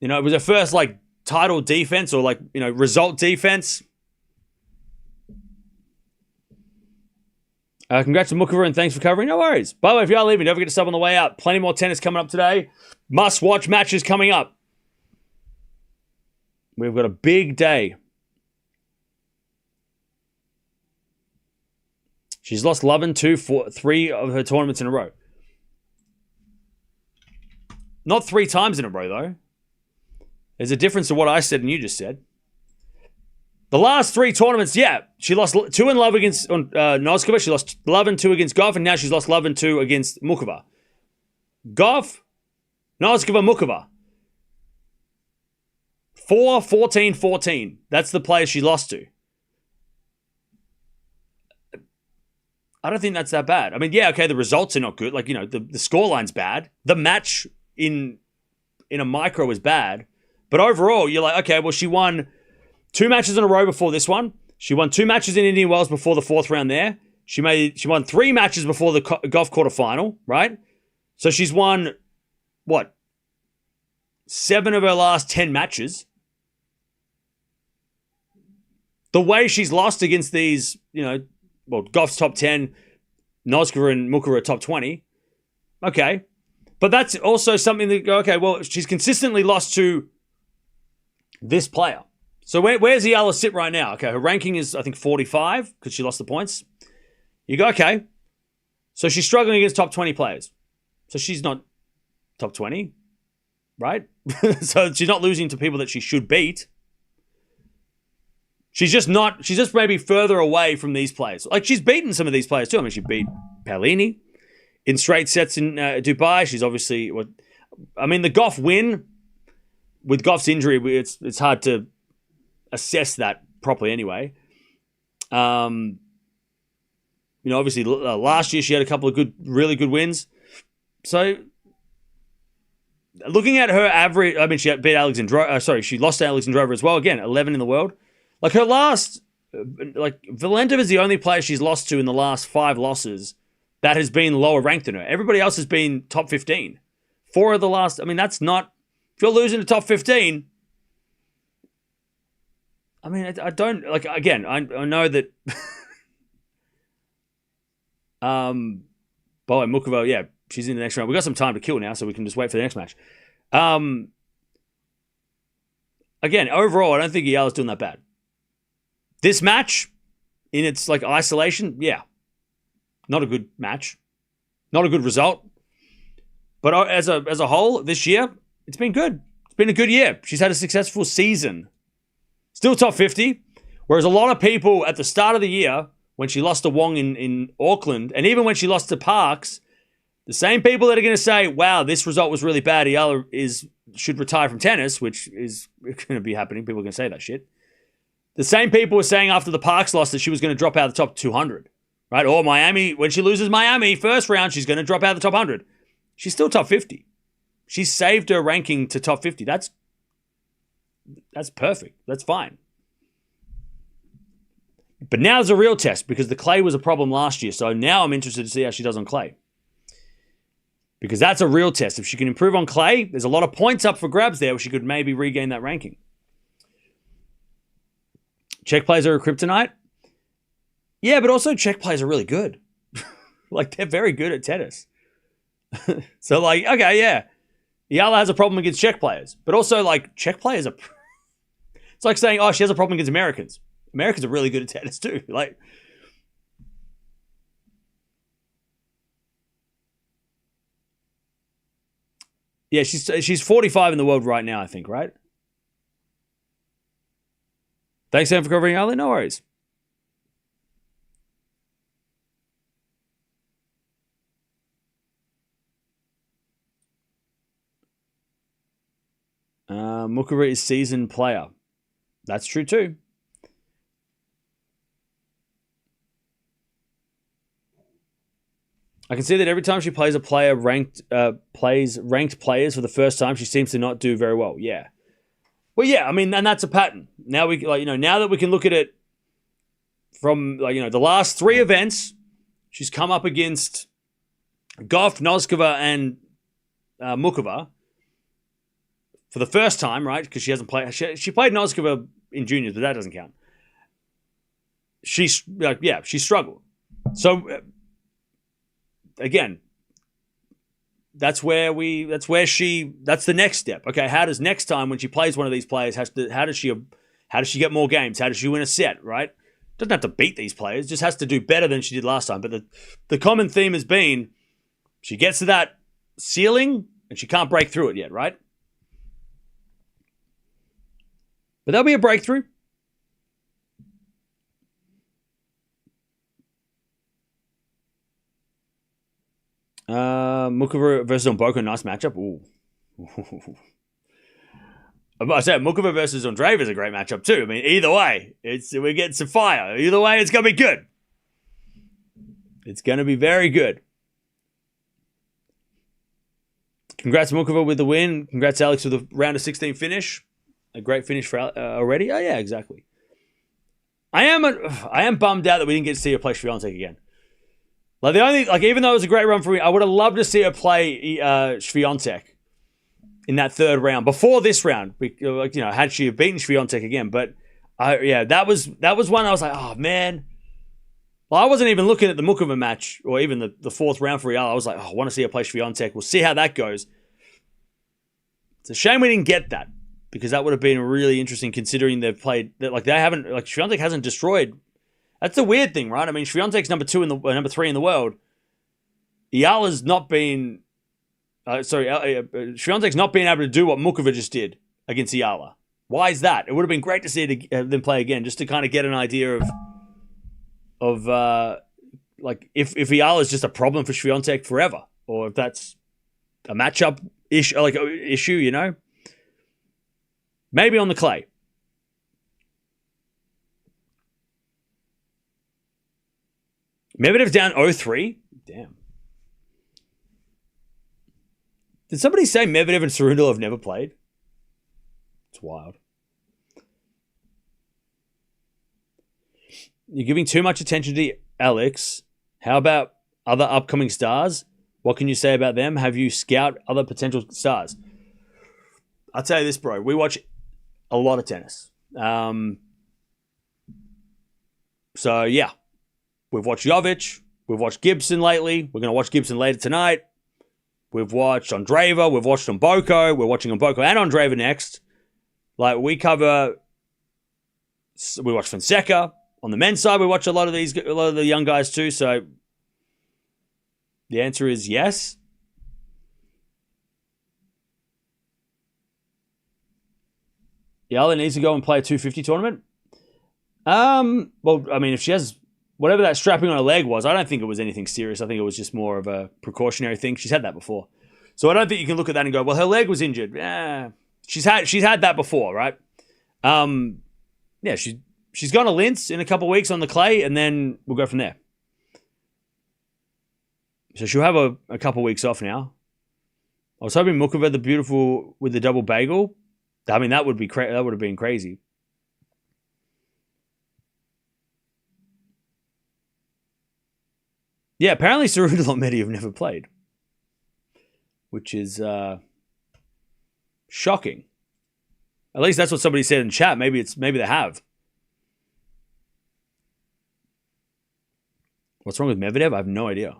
You know, it was her first, like, title defense or, like, you know, result defense. Congrats to Muchova and thanks for covering. No worries. By the way, if you are leaving, don't forget to sub on the way out. Plenty more tennis coming up today. Must-watch matches coming up. We've got a big day. She's lost 3 of her tournaments in a row. Not 3 times in a row, though. There's a difference to what I said and you just said. The last 3 tournaments, yeah. She lost 2 in love against Noskova. She lost love and 2 against Gauff. And now she's lost love and 2 against Muchova. Gauff, Noskova, Muchova. 4-14-14. That's the player she lost to. I don't think that's that bad. I mean, yeah, okay, the results are not good. Like, you know, the scoreline's bad. The match in a micro is bad. But overall, you're like, okay, well, she won 2 matches in a row before this one. She won 2 matches in Indian Wells before the 4th round there. She won 3 matches before the Gauff quarterfinal, right? So she's won, 7 of her last 10 matches. The way she's lost against these, you know, Gauff's top 10, Noskova and Muchova are top 20. Okay. But that's also something that, okay, well, she's consistently lost to this player. So where's Eala sit right now? Okay, her ranking is, I think, 45 because she lost the points. You go, okay. So she's struggling against top 20 players. So she's not top 20, right? So she's not losing to people that she should beat. She's just maybe further away from these players. Like, she's beaten some of these players too. I mean, she beat Paolini in straight sets in Dubai. She's obviously, the Gauff win, with Gauff's injury, it's hard to assess that properly anyway. Obviously last year she had a couple of really good wins. So looking at her average, I mean, she beat Alexandra. She lost to Alexandrova as well. Again, 11 in the world. Like, her last, Valentova is the only player she's lost to in the last 5 losses that has been lower ranked than her. Everybody else has been top 15. 4 of the last, I mean, that's not, if you're losing to top 15, I mean, I don't, like, again, I know that, Muchova, yeah, she's in the next round. We've got some time to kill now, so we can just wait for the next match. Again, overall, I don't think Eala's doing that bad. This match, in its, like, isolation, yeah, not a good match. Not a good result. But as a whole, this year, it's been good. It's been a good year. She's had a successful season. Still top 50. Whereas a lot of people at the start of the year, when she lost to Wong in Auckland, and even when she lost to Parks, the same people that are going to say, wow, this result was really bad, Eala should retire from tennis, which is going to be happening. People are going to say that shit. The same people were saying after the Parks loss that she was going to drop out of the top 200. Right? Or Miami, when she loses Miami, first round, she's going to drop out of the top 100. She's still top 50. She's saved her ranking to top 50. That's perfect. That's fine. But now there's a real test because the clay was a problem last year. So now I'm interested to see how she does on clay. Because that's a real test. If she can improve on clay, there's a lot of points up for grabs there where she could maybe regain that ranking. Czech players are a kryptonite. Yeah, but also Czech players are really good. Like, they're very good at tennis. So, like, okay, yeah. Eala has a problem against Czech players. But also, like, Czech players are... It's like saying, oh, she has a problem against Americans. Americans are really good at tennis too. Like... Yeah, she's 45 in the world right now, I think, right? Thanks, Sam, for covering Eala. No worries. Muchova is seasoned player. That's true too. I can see that every time she plays a player ranked players for the first time, she seems to not do very well. Yeah. Well, yeah, I mean, and that's a pattern. Now now that we can look at it from, like, you know, the last 3 events, she's come up against Gauff, Noskova, and Muchova for the first time, right? Because she hasn't played. She played Noskova in juniors, but that doesn't count. She struggled. So again, that's the next step. Okay, how does next time when she plays one of these players, how does she get more games? How does she win a set? Right? Doesn't have to beat these players, just has to do better than she did last time. But the common theme has been she gets to that ceiling and she can't break through it yet, right? But there'll be a breakthrough. Muchova versus Mboko, nice matchup. Ooh. I said Muchova versus Andreeva is a great matchup too. I mean, either way, we're getting some fire. Either way, it's gonna be good. It's gonna be very good. Congrats Muchova with the win. Congrats Alex with the round of 16 finish. A great finish for already. Oh yeah, exactly. I am bummed out that we didn't get to see her play Swiatek again. Even though it was a great run for me, I would have loved to see her play Swiatek in that third round before this round. Had she have beaten Swiatek again, but that was one I was like, oh man. Well, I wasn't even looking at the Muchova match or even the fourth round for Eala. I was like, oh, I want to see her play Swiatek. We'll see how that goes. It's a shame we didn't get that because that would have been really interesting considering they've played Swiatek hasn't destroyed. That's the weird thing, right? I mean, Swiatek's number 3 in the world. Eala's not been. Swiatek's not being able to do what Muchova just did against Eala. Why is that? It would have been great to see them play again, just to kind of get an idea of if Eala is just a problem for Swiatek forever, or if that's a matchup issue, you know. Maybe on the clay. Medvedev's down 0-3. Damn. Did somebody say Medvedev and Cerundolo have never played? It's wild. You're giving too much attention to Alex. How about other upcoming stars? What can you say about them? Have you scouted other potential stars? I'll tell you this, bro. We watch a lot of tennis. So, yeah. We've watched Jovic. We've watched Gibson lately. We're going to watch Gibson later tonight. We've watched Andreeva. We've watched Mboko. We're watching Mboko and Andreeva next. We watch Fonseca. On the men's side, we watch a lot of the young guys too. So the answer is yes. Eala needs to go and play a 250 tournament. Well, I mean, if she has whatever that strapping on her leg was, I don't think it was anything serious. I think it was just more of a precautionary thing. She's had that before. So I don't think you can look at that and go, well, her leg was injured. Yeah. She's had that before, right? She's gone to Linz in a couple of weeks on the clay, and then we'll go from there. So she'll have a couple of weeks off now. I was hoping Muchova the beautiful with the double bagel. I mean, that would have been crazy. Yeah, apparently Cerundolo and Medvedev have never played, which is shocking. At least that's what somebody said in chat. Maybe they have. What's wrong with Medvedev? I have no idea.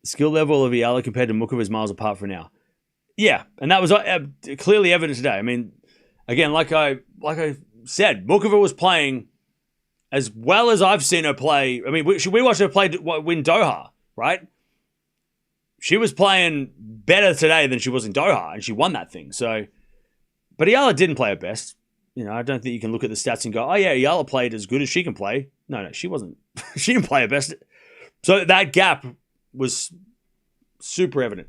The skill level of Eala compared to Muchova is miles apart for now. Yeah, and that was clearly evident today. I mean, again, like I said, Muchova was playing as well as I've seen her play. I mean, we watched her win Doha, right? She was playing better today than she was in Doha, and she won that thing. So, but Eala didn't play her best. You know, I don't think you can look at the stats and go, oh yeah, Eala played as good as she can play. No, she wasn't. She didn't play her best. So that gap was super evident.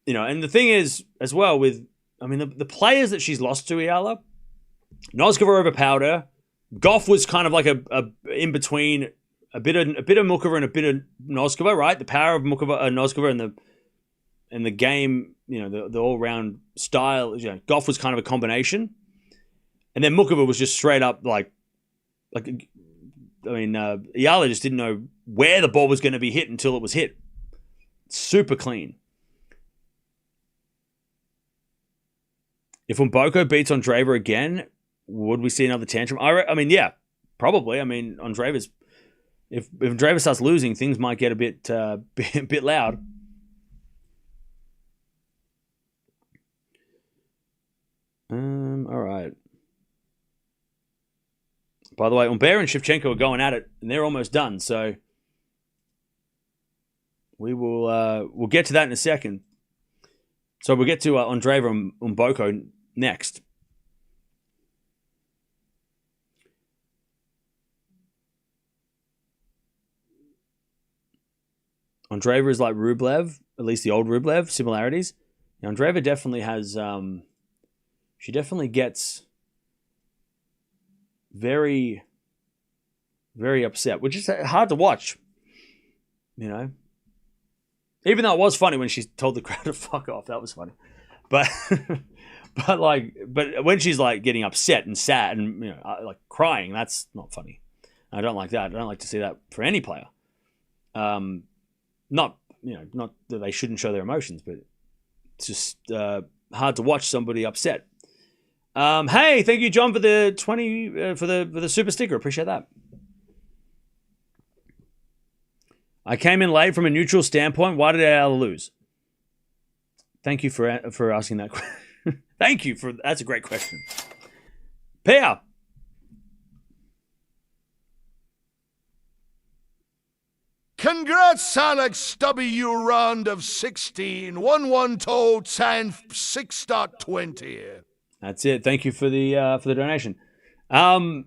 You know, and the thing is, as well, the players that she's lost to Eala, Noskova overpowered her. Gauff was kind of like a in between, a bit of Muchova and a bit of Noskova, right? The power of Noskova and the game, you know, the all round style. You know, Gauff was kind of a combination, and then Muchova was just straight up like Eala just didn't know where the ball was going to be hit until it was hit. Super clean. If Mboko beats Andreeva again, would we see another tantrum? Yeah, probably. Andreeva's if Andreeva starts losing, things might get a bit loud. All right. By the way, Umber and Shevchenko are going at it, and they're almost done. So we'll get to that in a second. So we'll get to Andreeva and Mboko next. Andreeva is like Rublev, at least the old Rublev, similarities. Andreeva definitely has, she definitely gets very, very upset, which is hard to watch, Even though it was funny when she told the crowd to fuck off, that was funny. But but when she's like getting upset and sad and like crying, that's not funny. I don't like that. I don't like to see that for any player. Not that they shouldn't show their emotions, but it's just hard to watch somebody upset. Hey, thank you, John, for the 20 for the super sticker. Appreciate that. I came in late from a neutral standpoint. Why did Eala lose? Thank you for asking that question. Thank you for that's a great question. Pia. Congrats, Alex W. Round of 16. 1-1 totes and 6.20. That's it. Thank you for the donation. Muchova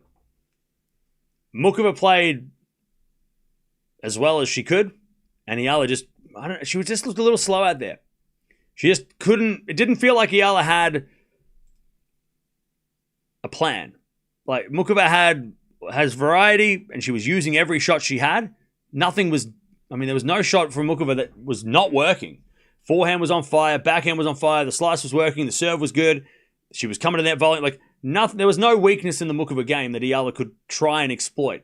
played as well as she could, and Eala she just looked a little slow out there. She just couldn't. It didn't feel like Eala had a plan. Like Muchova has variety, and she was using every shot she had. Nothing was. There was no shot from Muchova that was not working. Forehand was on fire, backhand was on fire, the slice was working, the serve was good. She was coming to net volume. Like nothing. There was no weakness in the Muchova game that Eala could try and exploit.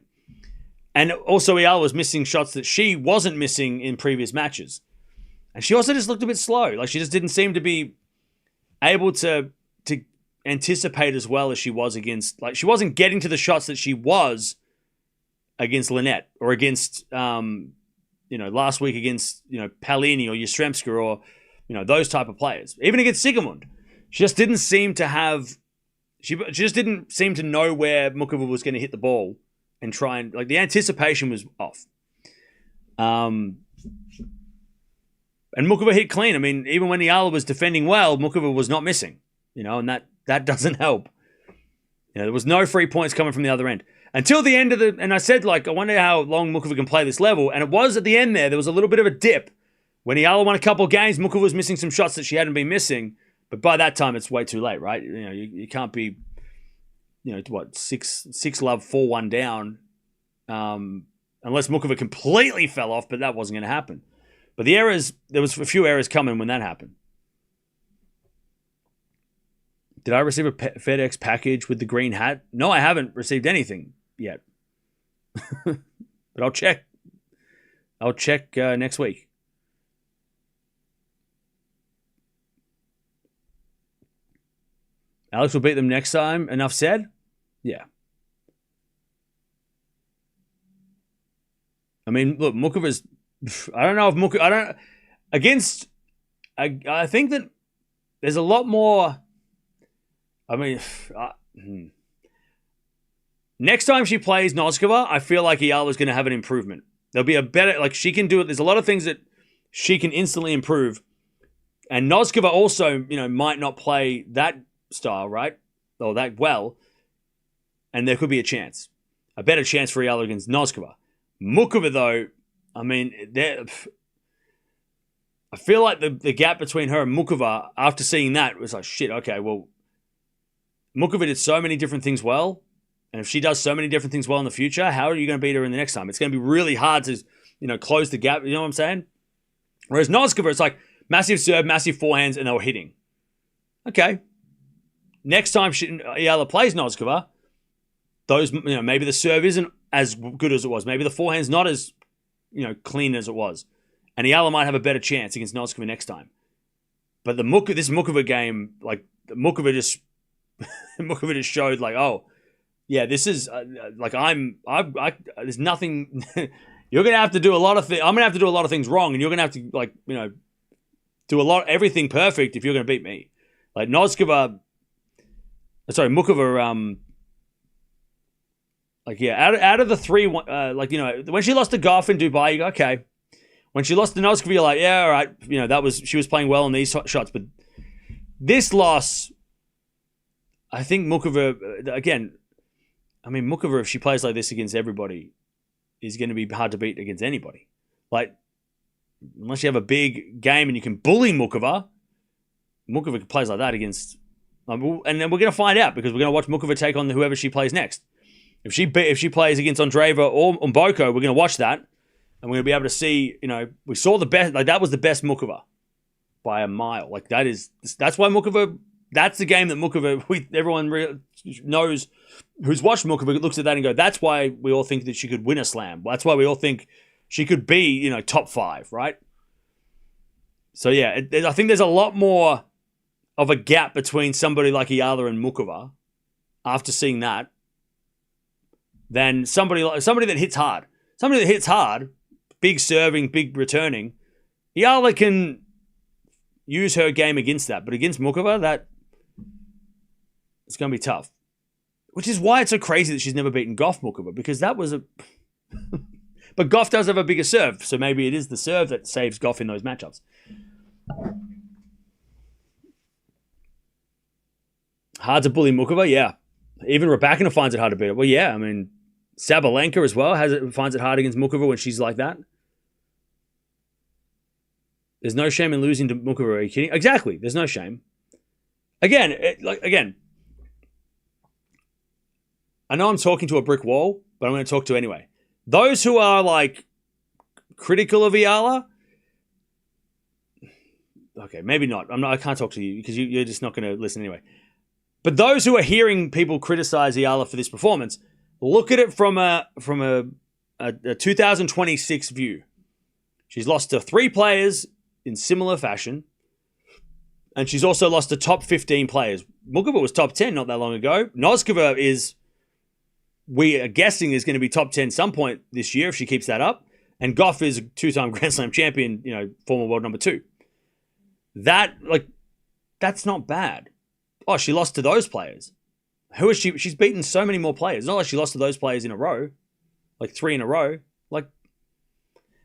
And also Eala was missing shots that she wasn't missing in previous matches. And she also just looked a bit slow. Like she just didn't seem to be able to anticipate as well as she was against. Like she wasn't getting to the shots that she was against Lynette or against last week against Palini or Yastremska or those type of players. Even against Sigamund. She just didn't seem to have. She just didn't seem to know where Muchova was going to hit the ball and try and the anticipation was off. And Muchova hit clean. Even when Eala was defending well, Muchova was not missing. And that doesn't help. There was no free points coming from the other end until the end of the. And I said I wonder how long Muchova can play this level. And it was at the end there. There was a little bit of a dip when Eala won a couple of games. Muchova was missing some shots that she hadn't been missing. But by that time, it's way too late, right? You can't be, 6-love, 4-1 down, unless Muchova completely fell off, but that wasn't going to happen. But there was a few errors coming when that happened. Did I receive a FedEx package with the green hat? No, I haven't received anything yet. But I'll check. I'll check next week. Alex will beat them next time. Enough said? Yeah. Look, Muchova's. I don't know if Muchova. I don't. Against. I think that there's a lot more. Next time she plays Noskova, I feel like Eala's going to have an improvement. There'll be a better. She can do it. There's a lot of things that she can instantly improve. And Noskova also, might not play that style, right? Or that well. And there could be a chance. A better chance for Eala against Noskova. Muchova, though, I feel like the gap between her and Muchova, after seeing that, was like, shit, okay, well, Muchova did so many different things well. And if she does so many different things well in the future, how are you going to beat her in the next time? It's going to be really hard to, close the gap. You know what I'm saying? Whereas Noskova, it's like massive serve, massive forehands, and they were hitting. Okay. Next time Eala plays Noskova, those maybe the serve isn't as good as it was. Maybe the forehand's not as, clean as it was. And Eala might have a better chance against Noskova next time. But this Muchova game, like, Muchova just showed, like, oh, yeah, this is, there's nothing, you're going to have to do a lot of things, I'm going to have to do a lot of things wrong, and you're going to have to, like, do everything perfect if you're going to beat me. Like, Muchova, out of the three, when she lost to Gauff in Dubai, you go, okay. When she lost to Noskova, you're like, yeah, all right, she was playing well in these shots, but this loss, I think Muchova, again, Muchova, if she plays like this against everybody, is going to be hard to beat against anybody. Like, unless you have a big game and you can bully Muchova plays like that against, and then we're going to find out because we're going to watch Muchova take on whoever she plays next. If she plays against Andreeva or Mboko, we're going to watch that, and we're going to be able to see, we saw the best, like that was the best Muchova by a mile. Like that's why Muchova, that's the game that Muchova, everyone knows who's watched Muchova looks at that and go, that's why we all think that she could win a slam. That's why we all think she could be, top 5, right? So yeah, I think there's a lot more of a gap between somebody like Eala and Muchova after seeing that than somebody that hits hard. Somebody that hits hard, big serving, big returning. Eala can use her game against that, but against Muchova, it's going to be tough. Which is why it's so crazy that she's never beaten Gauff Muchova, because that was a... But Gauff does have a bigger serve, so maybe it is the serve that saves Gauff in those matchups. Hard to bully Muchova, yeah. Even Raducanu finds it hard to beat her. Well, yeah, Sabalenka as well finds it hard against Muchova when she's like that. There's no shame in losing to Muchova. Are you kidding? Exactly. There's no shame. Again, I know I'm talking to a brick wall, but I'm going to talk to anyway. Those who are like critical of Eala, okay, maybe not. I can't talk to you because you're just not going to listen anyway. But those who are hearing people criticize Eala for this performance, look at it from a 2026 view. She's lost to 3 players in similar fashion, and she's also lost to top 15 players. Muchova was top 10 not that long ago. Noskova we are guessing is going to be top 10 some point this year if she keeps that up. And Gauff is a 2-time Grand Slam champion, former world number 2. That's not bad. Oh, she lost to those players. Who is she? She's beaten so many more players. It's not like she lost to those players in a row, like 3 in a row.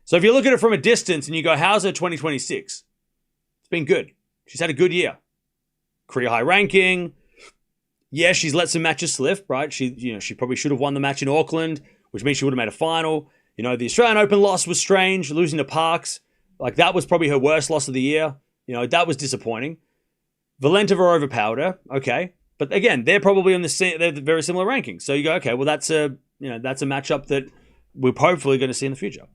So if you look at it from a distance and you go, how's her 2026? It's been good. She's had a good year. Career high ranking. Yeah, she's let some matches slip, right? She probably should have won the match in Auckland, which means she would have made a final. The Australian Open loss was strange, losing to Parks. That was probably her worst loss of the year. That was disappointing. Valentova overpowered her, okay. But again, they're probably they're very similar rankings. So you go, okay, well that's a matchup that we're hopefully going to see in the future.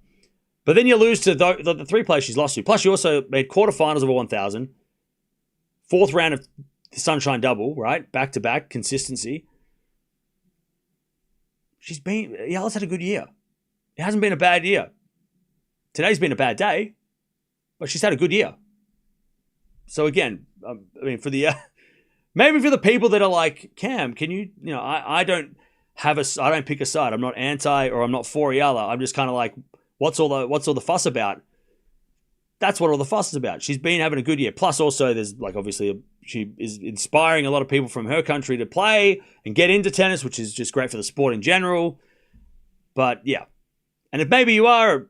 But then you lose to the 3 players she's lost to. Plus, she also made quarterfinals of a 1,000, 4th round of the Sunshine Double, right? Back-to-back, consistency. Eala's had a good year. It hasn't been a bad year. Today's been a bad day, but she's had a good year. So again, for the maybe for the people that are like, Cam, can you I don't pick a side. I'm not anti or I'm not for Eala. I'm just kind of like, what's all the fuss about? That's what all the fuss is about. She's been having a good year. Plus, also, there's obviously she is inspiring a lot of people from her country to play and get into tennis, which is just great for the sport in general. But yeah, and if maybe you are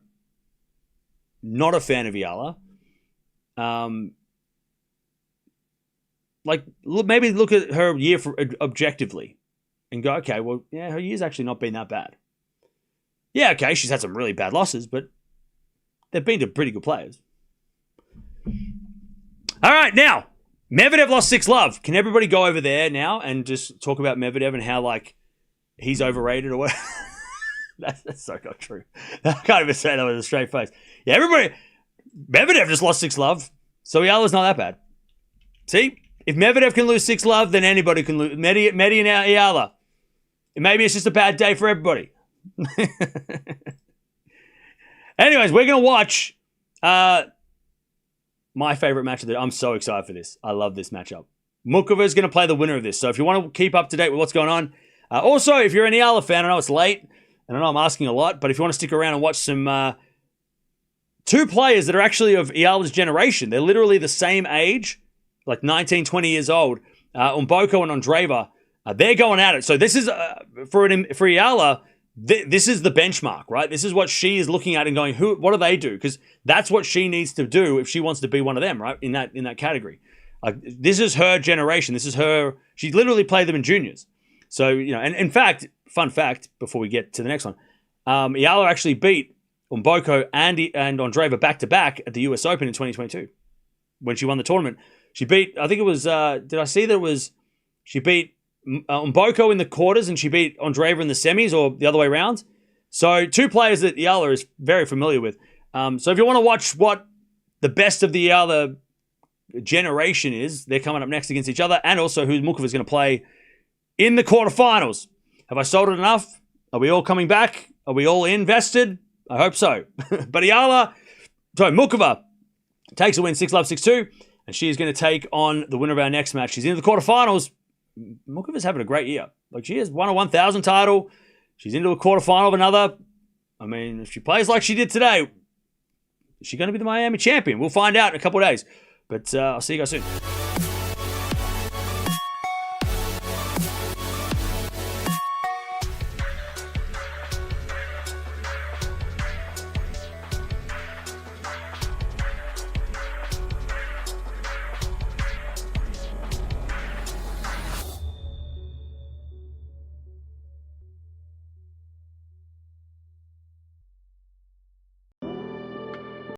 not a fan of Eala, maybe look at her year objectively and go, okay, well, yeah, her year's actually not been that bad. Yeah, okay, she's had some really bad losses, but they've been to pretty good players. All right, now, Medvedev lost 6-love. Can everybody go over there now and just talk about Medvedev and how, he's overrated or what? That's so not true. I can't even say that with a straight face. Yeah, Medvedev just lost 6-love, so Eala's not that bad. See? If Medvedev can lose 6-love, then anybody can lose. Medi and Eala. Maybe it's just a bad day for everybody. Anyways, we're going to watch my favorite match of the day. I'm so excited for this. I love this matchup. Muchova is going to play the winner of this. So if you want to keep up to date with what's going on, also, if you're an Eala fan, I know it's late, and I know I'm asking a lot, but if you want to stick around and watch some two players that are actually of Eala's generation, they're literally the same age, like 19, 20 years old, Mboko and Andreeva, they're going at it. So this is, for Eala, this is the benchmark, right? This is what she is looking at and going, what do they do? Because that's what she needs to do if she wants to be one of them, right? In that category. This is her generation. This is her. She literally played them in juniors. So, and in fact, fun fact, before we get to the next one, Eala actually beat Mboko and Andreeva back-to-back at the US Open in 2022 when she won the tournament. She beat, I think it was, did I see that it was, she beat Mboko in the quarters and she beat Andreeva in the semis, or the other way around. So two players that Eala is very familiar with. So if you want to watch what the best of the Eala generation is, they're coming up next against each other, and also who Muchova is going to play in the quarterfinals. Have I sold it enough? Are we all coming back? Are we all invested? I hope so. But Muchova takes a win 6-love, 6-2, and she is going to take on the winner of our next match. She's into the quarterfinals. Muchova's having a great year. Like, she has won a 1,000 title. She's into a quarterfinal of another. I mean, if she plays like she did today, is she going to be the Miami champion? We'll find out in a couple of days. But I'll see you guys soon.